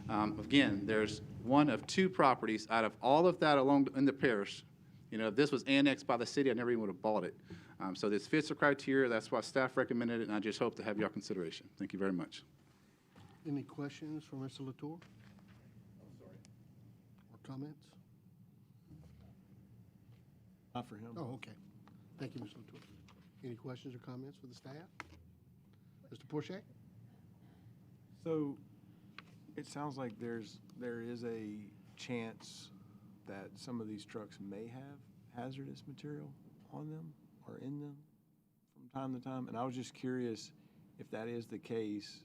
Again, there's one of 2 properties out of all of that along in the parish. You know, if this was annexed by the city, I never even would have bought it. So this fits the criteria. That's why staff recommended it, and I just hope to have your consideration. Thank you very much. Any questions for Mr. Latour? Or comments? Not for him. Oh, okay. Thank you, Mr. Latour. Any questions or comments for the staff? Mr. Porsche? So it sounds like there is a chance that some of these trucks may have hazardous material on them or in them from time to time. And I was just curious, if that is the case,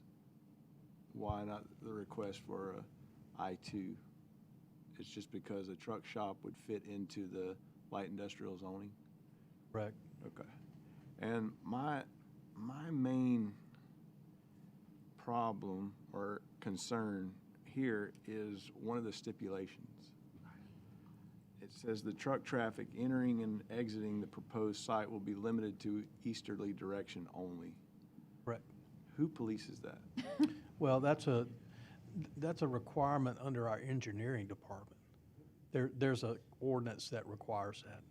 why not the request for a I-2? It's just because a truck shop would fit into the light industrial zoning? Correct. Okay. And my main problem or concern here is one of the stipulations. It says the truck traffic entering and exiting the proposed site will be limited to easterly direction only. Correct. Who polices that? Well, that's a requirement under our engineering department. There's a ordinance that requires that.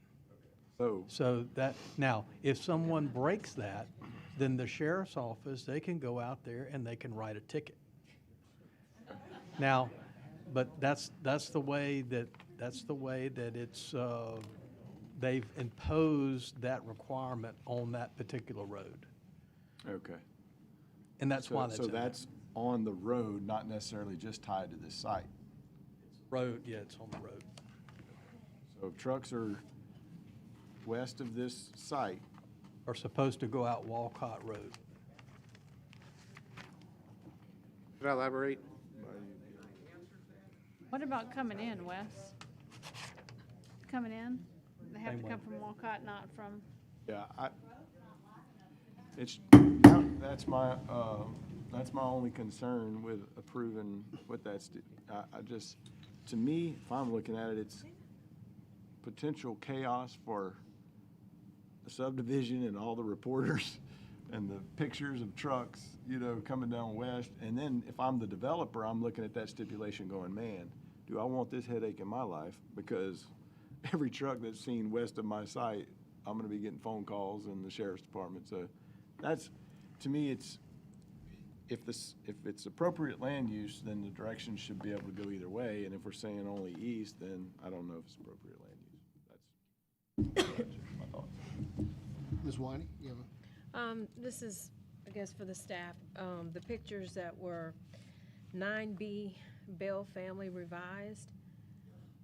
So that, now, if someone breaks that, then the sheriff's office, they can go out there and they can write a ticket. Now, but that's the way that it's, they've imposed that requirement on that particular road. Okay. And that's why that's So in there. that's on the road, not necessarily just tied to this site. Road, yeah, it's on the road. So if trucks are west of this site, Are supposed to go out Walcott Road. Could I elaborate? What about coming in, Wes? Coming in? They have Same to way. come from Walcott, not from, yeah, that's my only concern with approving what that's, to me, if I'm looking at it, it's potential chaos for the subdivision and all the reporters and the pictures of trucks, coming down west. And then if I'm the developer, I'm looking at that stipulation going, man, do I want this headache in my life? Because every truck that's seen west of my site, I'm gonna be getting phone calls in the sheriff's department. So that's, to me, if it's appropriate land use, then the direction should be able to go either way. And if we're saying only east, then I don't know if it's appropriate land use. That's my thoughts. Ms. Winey, you have This is, I guess, for the staff, the pictures that were 9B Bell Family Revised.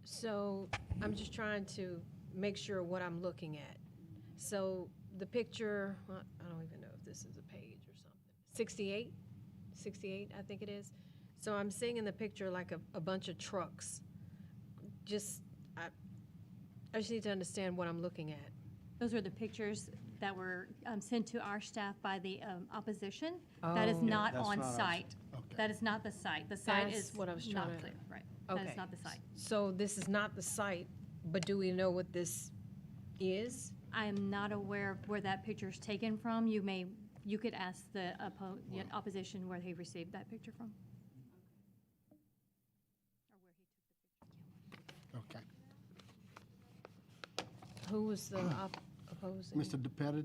So I'm just trying to make sure what I'm looking at. So the picture, well, I don't even know if this is a page or something. 68, I think it is. So I'm seeing in the picture like a bunch of trucks. I just need to understand what I'm looking at. Those are the pictures that were sent to our staff by the opposition. That is Oh. not That's on not ours. site. Okay. That is not the site. The site That's is what I was not trying to- clear, right? That Okay. is not the site. So this is not the site, but do we know what this is? I am not aware of where that picture is taken from. You could ask the opposition where he received that picture from. Okay. Who was the opposing? Mr. DePetta,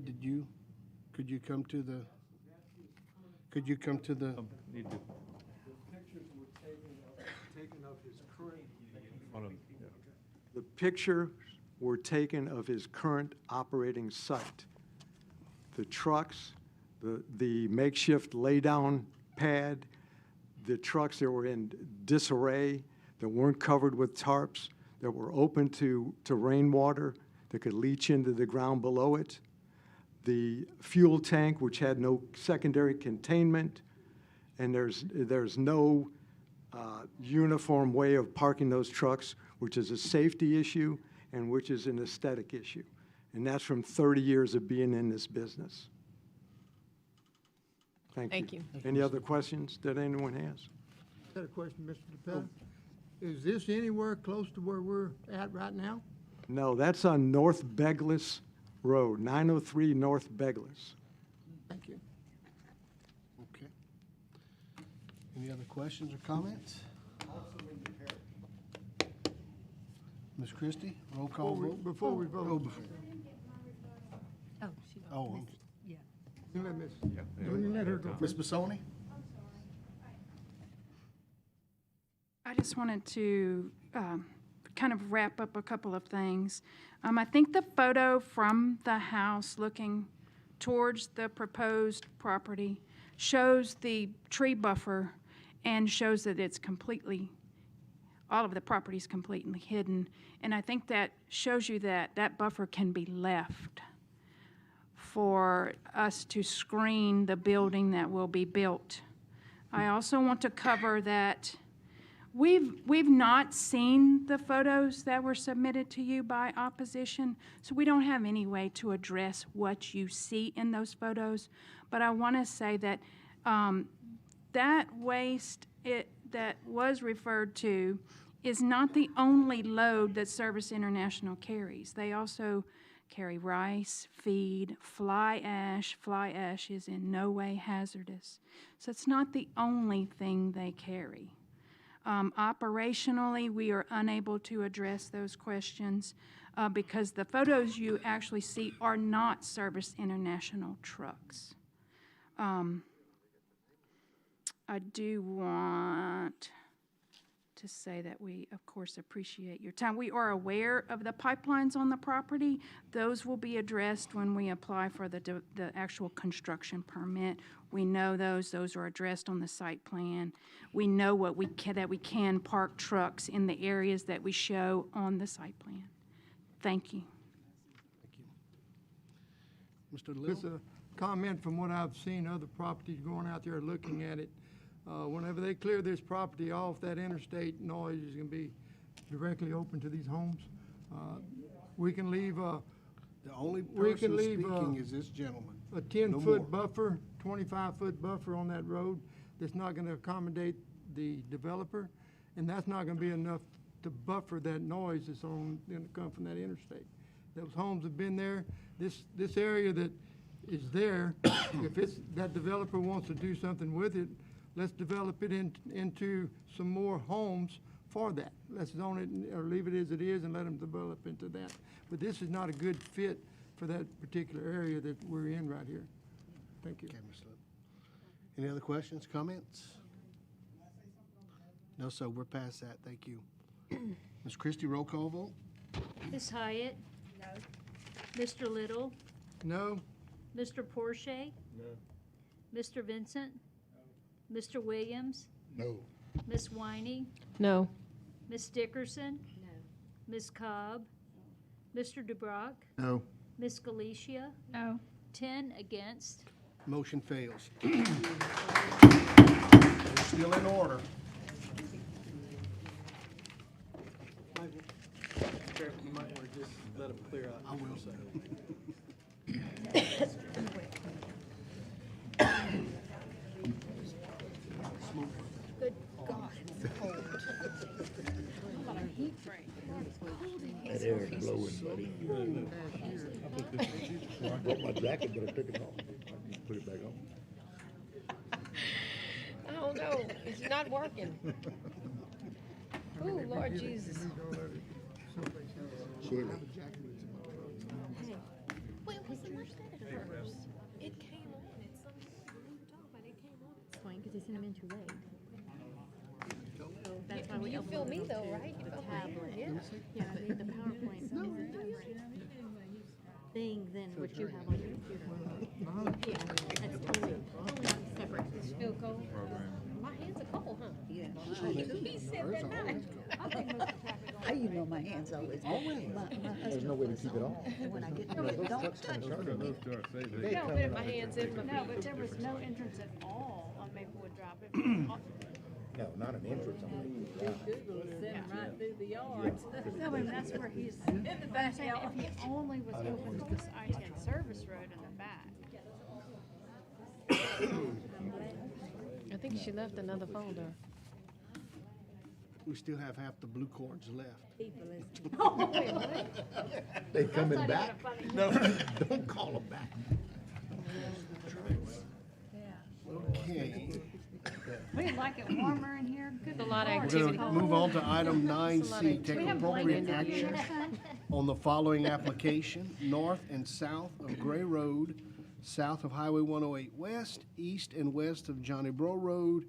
could you come to the? Need to. The pictures were taken of his current operating site. The trucks, the makeshift laydown pad, the trucks that were in disarray, that weren't covered with tarps, that were open to rainwater, that could leach into the ground below it. The fuel tank, which had no secondary containment, and there's no uniform way of parking those trucks, which is a safety issue and which is an aesthetic issue. And that's from 30 years of being in this business. Thank you. Any other questions that anyone has? I had a question, Mr. DePella. Is this anywhere close to where we're at right now? No, that's on North Beglis Road, 903 North Beglis. Thank you. Okay. Any other questions or comments? Ms. Christie, roll call vote? Before we vote. Oh, before. Oh, she. Oh, Miss- Yeah. You let Miss, you let her go. Ms. Bissoni? I just wanted to kind of wrap up a couple of things. I think the photo from the house looking towards the proposed property shows the tree buffer and shows that it's completely, all of the property is completely hidden. And I think that shows you that that buffer can be left for us to screen the building that will be built. I also want to cover that we've not seen the photos that were submitted to you by opposition, so we don't have any way to address what you see in those photos. But I want to say that that waste that was referred to is not the only load that Service International carries. They also carry rice, feed, fly ash. Fly ash is in no way hazardous. So it's not the only thing they carry. Operationally, we are unable to address those questions because the photos you actually see are not Service International trucks. I do want to say that we, of course, appreciate your time. We are aware of the pipelines on the property. Those will be addressed when we apply for the actual construction permit. We know those are addressed on the site plan. We know what that we can park trucks in the areas that we show on the site plan. Thank you. Mr. Little? Just a comment from what I've seen other properties going out there looking at it. Whenever they clear this property off, that interstate noise is going to be directly open to these homes. We can leave The only person speaking is this gentleman. a 10-foot buffer, 25-foot buffer on that road that's not going to accommodate the developer, and that's not going to be enough to buffer that noise that's going to come from that interstate. Those homes have been there. This area that is there, if that developer wants to do something with it, let's develop it into some more homes for that. Let's zone it or leave it as it is and let them develop into that. But this is not a good fit for that particular area that we're in right here. Thank you. Okay, Mr. Little. Any other questions, comments? No, sir, we're past that. Thank you. Ms. Christie, roll call vote? Ms. Hyatt? No. Mr. Little? No? Mr. Porsche? No. Mr. Vincent? Mr. Williams? No. Ms. Winey? No. Ms. Dickerson? No. Ms. Cobb? Mr. DeBrock? No. Ms. Galicia? No. 10 against. Motion fails. Still in order. You might want to just let them clear out. I will, sir. Good God, it's cold. How about a heat break? That air is blowing, buddy. I brought my jacket, but I took it off. Put it back on. I don't know. It's not working. Oh, Lord Jesus. Shirley. Hey, wait, what's the worst at first? It came on. It's something we were talking about. It came on. It's fine, because they sent them in too late. That's why we You feel me uploaded though, them right? to You the feel me? tablet. Yeah. Yeah, the PowerPoint is a different thing than what you have on your computer. Yeah, that's totally separate. Feel cold? My hands are cold, huh? Yeah. He said that night. How you know my hands always? Always. There's no way to keep it off. And when I get to it, don't touch me. No, but my hands in my feet. No, but there was no entrance at all on Maplewood Drive. No, not an entrance. Right through the yard. No, but that's where he's, I'm saying if he only was open to this I-10 service road in the back. think she left another folder. We still have half the blue cords left. They coming back? No, don't call them back. Okay. We like it warmer in here. Good A lot of Lord. We're activity. going to move on to item It's a lot 9C, of- take We have appropriate blankets in action here. on the following application, north and south of Gray Road, south of Highway 108 West, east and west of Johnny Bro Road,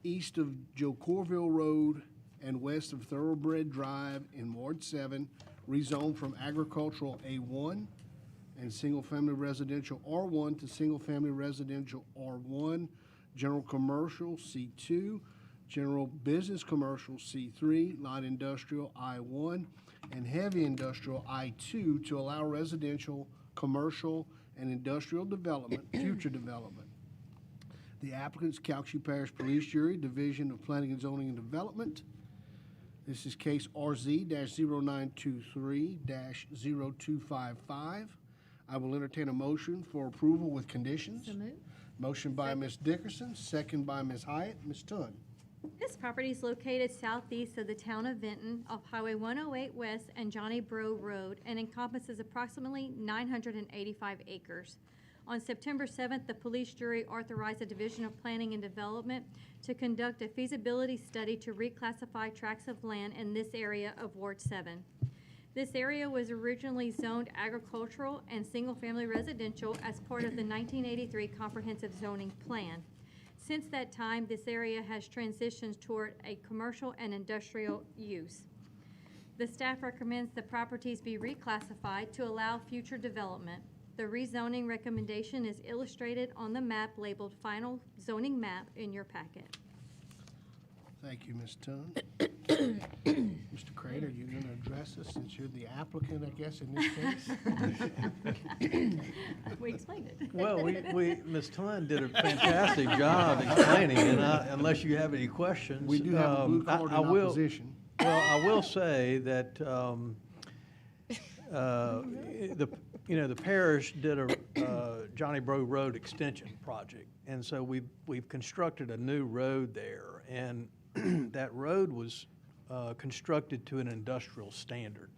east of Joe Corville Road, and west of Thoroughbred Drive in Ward 7, rezoned from agricultural A1 and single-family residential R1 to single-family residential R1, general commercial C2, general business commercial C3, light industrial I1, and heavy industrial I2 to allow residential, commercial, and industrial development, future development. The applicant's Calcasieu Parish Police Jury, Division of Planning and Zoning and Development. This is case RZ-0923-0255. I will entertain a motion for approval with conditions. So moved. Motion by Ms. Dickerson, second by Ms. Hyatt. Ms. Tunn. This property is located southeast of the town of Vinton off Highway 108 West and Johnny Bro Road and encompasses approximately 985 acres. On September 7th, the police jury authorized the Division of Planning and Development to conduct a feasibility study to reclassify tracts of land in this area of Ward 7. This area was originally zoned agricultural and single-family residential as part of the 1983 Comprehensive Zoning Plan. Since that time, this area has transitioned toward a commercial and industrial use. The staff recommends the properties be reclassified to allow future development. The rezoning recommendation is illustrated on the map labeled Final Zoning Map in your packet. Thank you, Ms. Tunn. Mr. Crane, are you going to address us since you're the applicant, I guess, in this case? We explained it. Well, Ms. Tunn did a fantastic job explaining, and unless you have any questions. We do have a blue card in opposition. Well, I will say that, the parish did a Johnny Bro Road extension project, and so we've constructed a new road there, and that road was constructed to an industrial standard.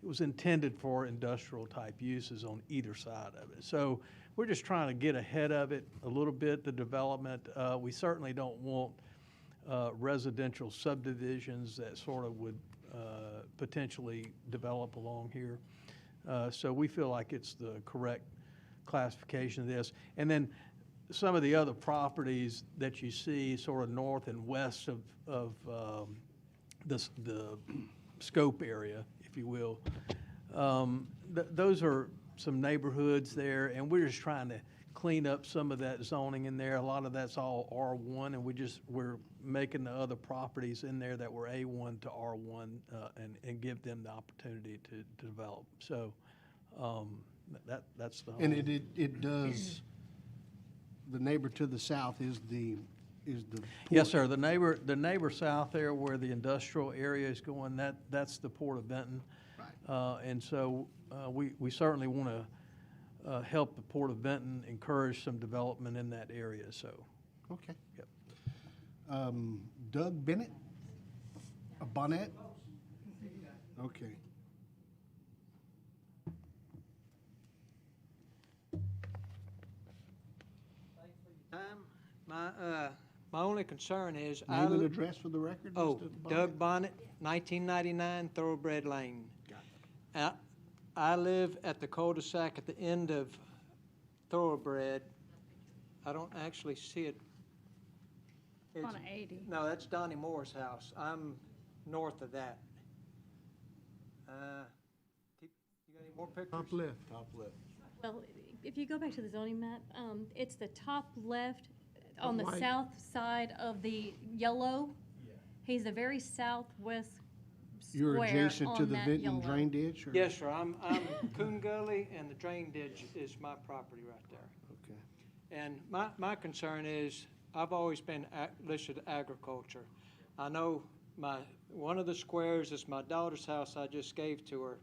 It was intended for industrial-type uses on either side of it. So we're just trying to get ahead of it a little bit, the development. We certainly don't want residential subdivisions that sort of would potentially develop along here. So we feel like it's the correct classification of this. And then some of the other properties that you see sort of north and west of the scope area, if you will, those are some neighborhoods there, and we're just trying to clean up some of that zoning in there. A lot of that's all R1, and we're making the other properties in there that were A1 to R1 and give them the opportunity to develop. So that's the whole. And it does, the neighbor to the south is the Yes, sir. The neighbor south there where the industrial area is going, that's the Port of Benton. Right. And so we certainly want to help the Port of Benton encourage some development in that area, so. Okay. Yep. Doug Bennett? Bonnet? Okay. My only concern is. Name and address for the record? Oh, Mr. Bonnet? Doug Bonnet, 1999 Thoroughbred Lane. I live at the cul-de-sac at the end of Thoroughbred. I don't actually see it. It's- On 80. No, that's Donnie Moore's house. I'm north of that. You got any more pictures? Top left. Top left. Well, if you go back to the zoning map, it's the top left on the White. south side of the yellow. He's the very southwest You're square adjacent to on the that Vinton yellow. drain ditch? Or? Yes, sir. I'm Coon Gully, and the drain ditch is my property right there. Okay. And my concern is, I've always been listed agriculture. I know one of the squares is my daughter's house I just gave to her,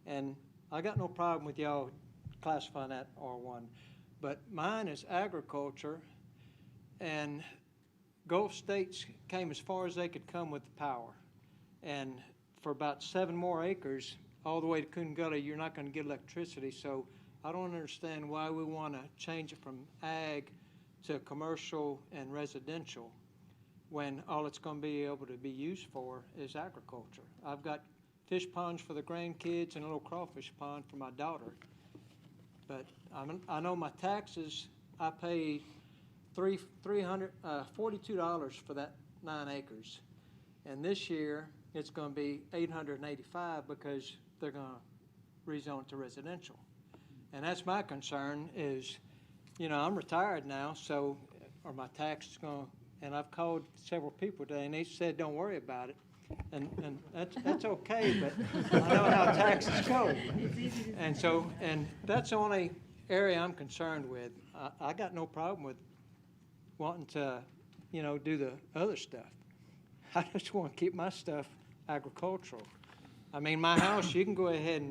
and I got no problem with y'all classifying that R1. But mine is agriculture, and Gulf States came as far as they could come with the power. And for about 7 more acres, all the way to Coongully, you're not going to get electricity. So I don't understand why we want to change it from ag to commercial and residential when all it's going to be able to be used for is agriculture. I've got fish ponds for the grandkids and a little crawfish pond for my daughter. But I know my taxes, I pay $42 for that 9 acres. And this year, it's going to be $885 because they're going to rezone it to residential. And that's my concern is, you know, I'm retired now, so are my taxes going to, and I've called several people today, and they said, don't worry about it. And that's okay, but I know how taxes go. And so, and that's the only area I'm concerned with. I got no problem with wanting to, you know, do the other stuff. I just want to keep my stuff agricultural. I mean, my house, you can go ahead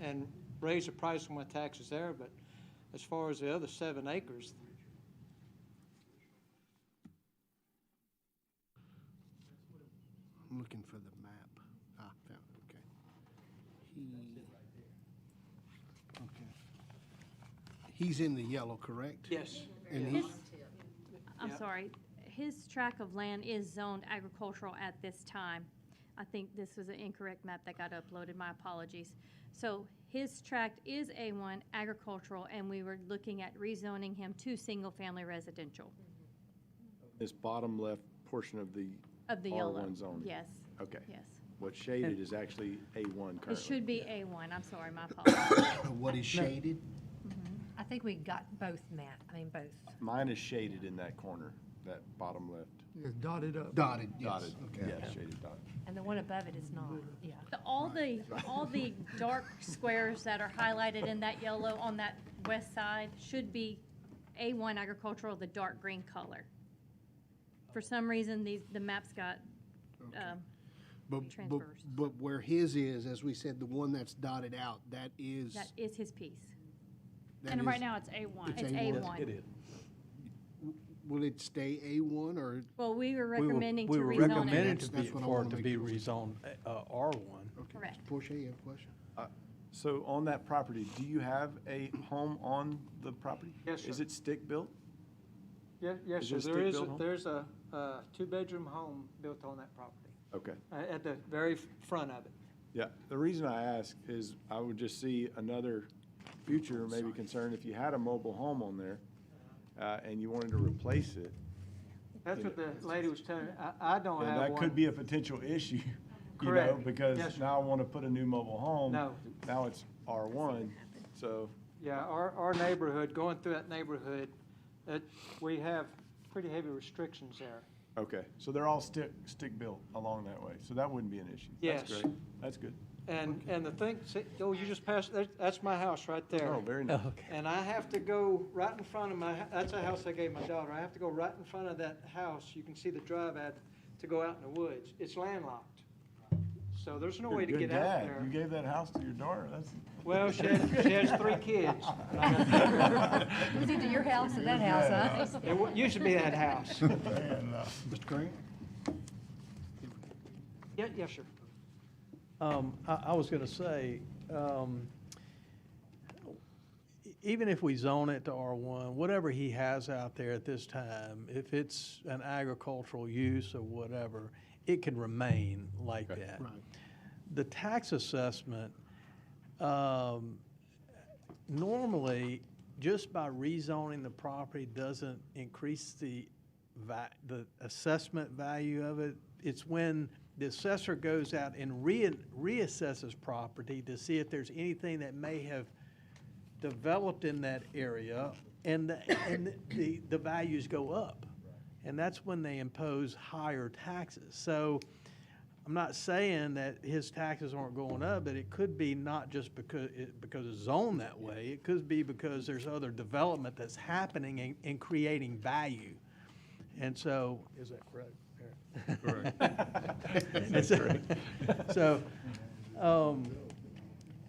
and raise the price of my taxes there, but as far as the other 7 acres, I'm looking for the map. Ah, found it, okay. Okay. He's in the yellow, correct? yes. And His, he's, I'm Yep. sorry, his tract of land is zoned agricultural at this time. I think this was an incorrect map that got uploaded, my apologies. So his tract is A1 agricultural, and we were looking at rezoning him to single-family residential This bottom left portion of the of the yellow. R1 zone? Yes, Okay. yes. What's shaded is actually A1 currently. It should be A1, I'm sorry, my apologies. what is shaded? I think we got both, Matt, I mean, both. Mine is shaded in that corner, that bottom left. It's dotted up. Dotted, yes. Dotted, Okay. yeah, shaded dotted. And the one above it is not, yeah. All the dark squares that are highlighted in that yellow on that west side should be A1 agricultural, the dark green color. For some reason, the maps got, But transfers. where his is, as we said, the one that's dotted out, that is. That is his piece. that And is- right now it's A1. It's A1. It is. Will it stay A1 or? Well, we were recommending to We were rezone recommending it. to be, That's what I for wanna it to make be sure. rezoned R1. Okay. Correct. Portia, you have a question? So on that property, do you have a home on the property? Yes, sir. Is it stick-built? Yes, Is sir, it a there is, stick-built home? there's a 2-bedroom home built on that property, Okay. at the very front of it. Yeah, the reason I ask is I would just see another future maybe concern if you had a mobile home on there and you wanted to replace it. That's what the lady was telling me. I don't And have that one. could be a potential issue, you know, Correct. because Yes, sir. now I want to put a new mobile home. No. Now it's R1, so, Yeah, our neighborhood, going through that neighborhood, we have pretty heavy restrictions there. okay. So they're all stick-built along that way, so that wouldn't be an issue. That's Yes. great. That's good. And the thing, see, you just passed, that's my house right there. Oh, very nice. And I have to go right in front of that's a house I gave my daughter. I have to go right in front of that house. You can see the drive at, to go out in the woods. It's landlocked. So there's no way to Good get out dad. there. You gave that house to your daughter, that's. Well, she has 3 kids. It was either your house or that house, huh? It used to be that house. Mr. Crane? Yeah, yes, sir. I was going to say, even if we zone it to R1, whatever he has out there at this time, if it's an agricultural use or whatever, it can remain like that. Right. The tax assessment, normally, just by rezoning the property doesn't increase the assessment value of it. It's when the assessor goes out and reassesses property to see if there's anything that may have developed in that area, and the values go up. And that's when they impose higher taxes. So I'm not saying that his taxes aren't going up, but it could be not just because it's zoned that way. It could be because there's other development that's happening and creating value. And so, is that correct? That's correct. So,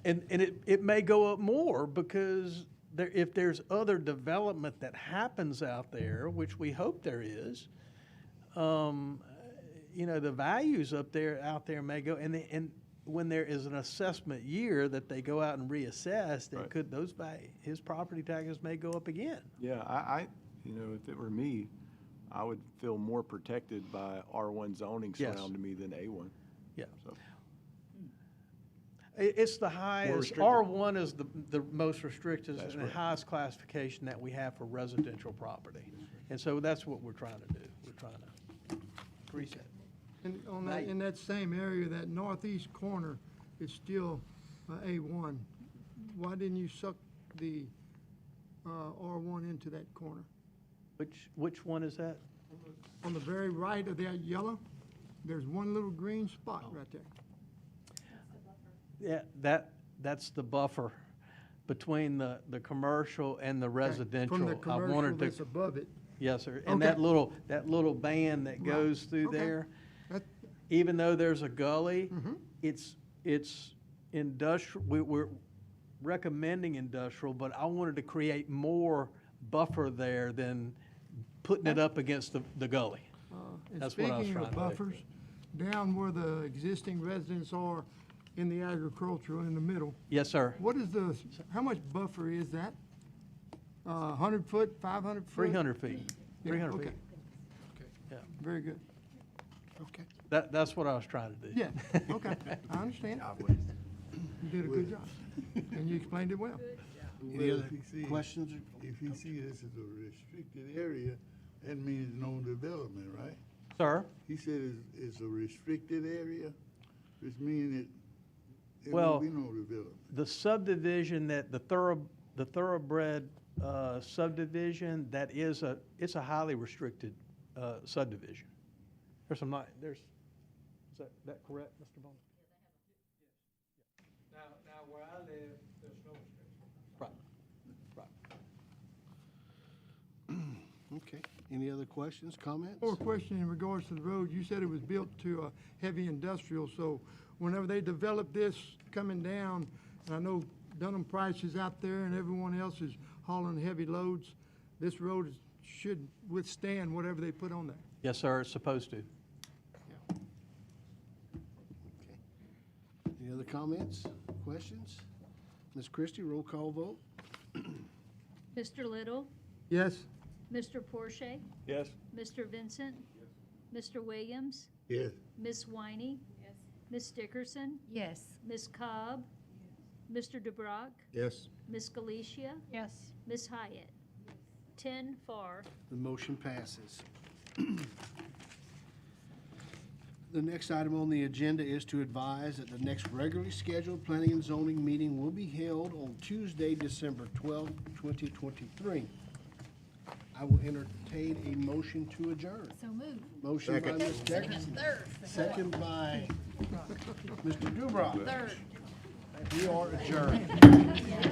and it may go up more because if there's other development that happens out there, which we hope there is, the values out there may go, and when there is an assessment year that they go out and reassess, then Right. his property taxes may go up again. Yeah, if it were me, I would feel more protected by R1 zoning Yes. surrounding me than A1. Yeah. So, It's the highest, restricted. R1 is the most restricted That's and the right. highest classification that we have for residential property. And so that's what we're trying to do. We're trying to reset. And on that, in that same area, that northeast corner is still A1. Why didn't you suck the R1 into that corner? Which one is that? On the very right of that yellow, there's one little green spot right there. Yeah, that's the buffer between the commercial and the residential. From the I commercial wanted to- that's above it. Yes, sir. And Okay. that little band that goes through Okay. there, That- even though there's a gully, it's industrial, we're recommending industrial, but I wanted to create more buffer there than putting it up against the gully. And That's what I was speaking trying of to do. buffers, down where the existing residents are in the agricultural in the middle, Yes, sir. what is how much buffer is that? 100 foot, 500 foot? 300 feet, Yeah, 300 okay. feet. Yeah, Very good. Okay. that's what I was trying to do. Yeah, okay, I understand. You did a good job, and you explained it well. Any Well, other questions? If you see this as a restricted area, that means no development, right? Sir? He said it's a restricted area, which means there Well, won't be no development. the subdivision that, the thoroughbred subdivision, it's a highly restricted subdivision. Is that correct, Mr. Bowman? Now, where I live, there's no restriction. Right. Okay. Any other questions, comments? Or a question in regards to the road, you said it was built to a heavy industrial, so whenever they develop this coming down, and I know Dunham Price is out there and everyone else is hauling heavy loads, this road should withstand whatever they put on there. Yes, sir, it's supposed to. Any other comments, questions? Ms. Christie, roll call vote. Mr. Little, Yes? Mr. Porsche, yes? Mr. Vincent, Mr. Williams, Yes. Miss Winey, Miss Dickerson, Yes. Miss Cobb, Mr. DeBrock, Yes. Miss Galicia, Yes. Miss Hyatt. 10 for. The motion passes. The next item on the agenda is to advise that the next regularly scheduled planning and zoning meeting will be held on Tuesday, December 12, 2023. I will entertain a motion to adjourn. So moved. Motion by Ms. Dickerson, second by Mr. Dubrow. Third. We are adjourned.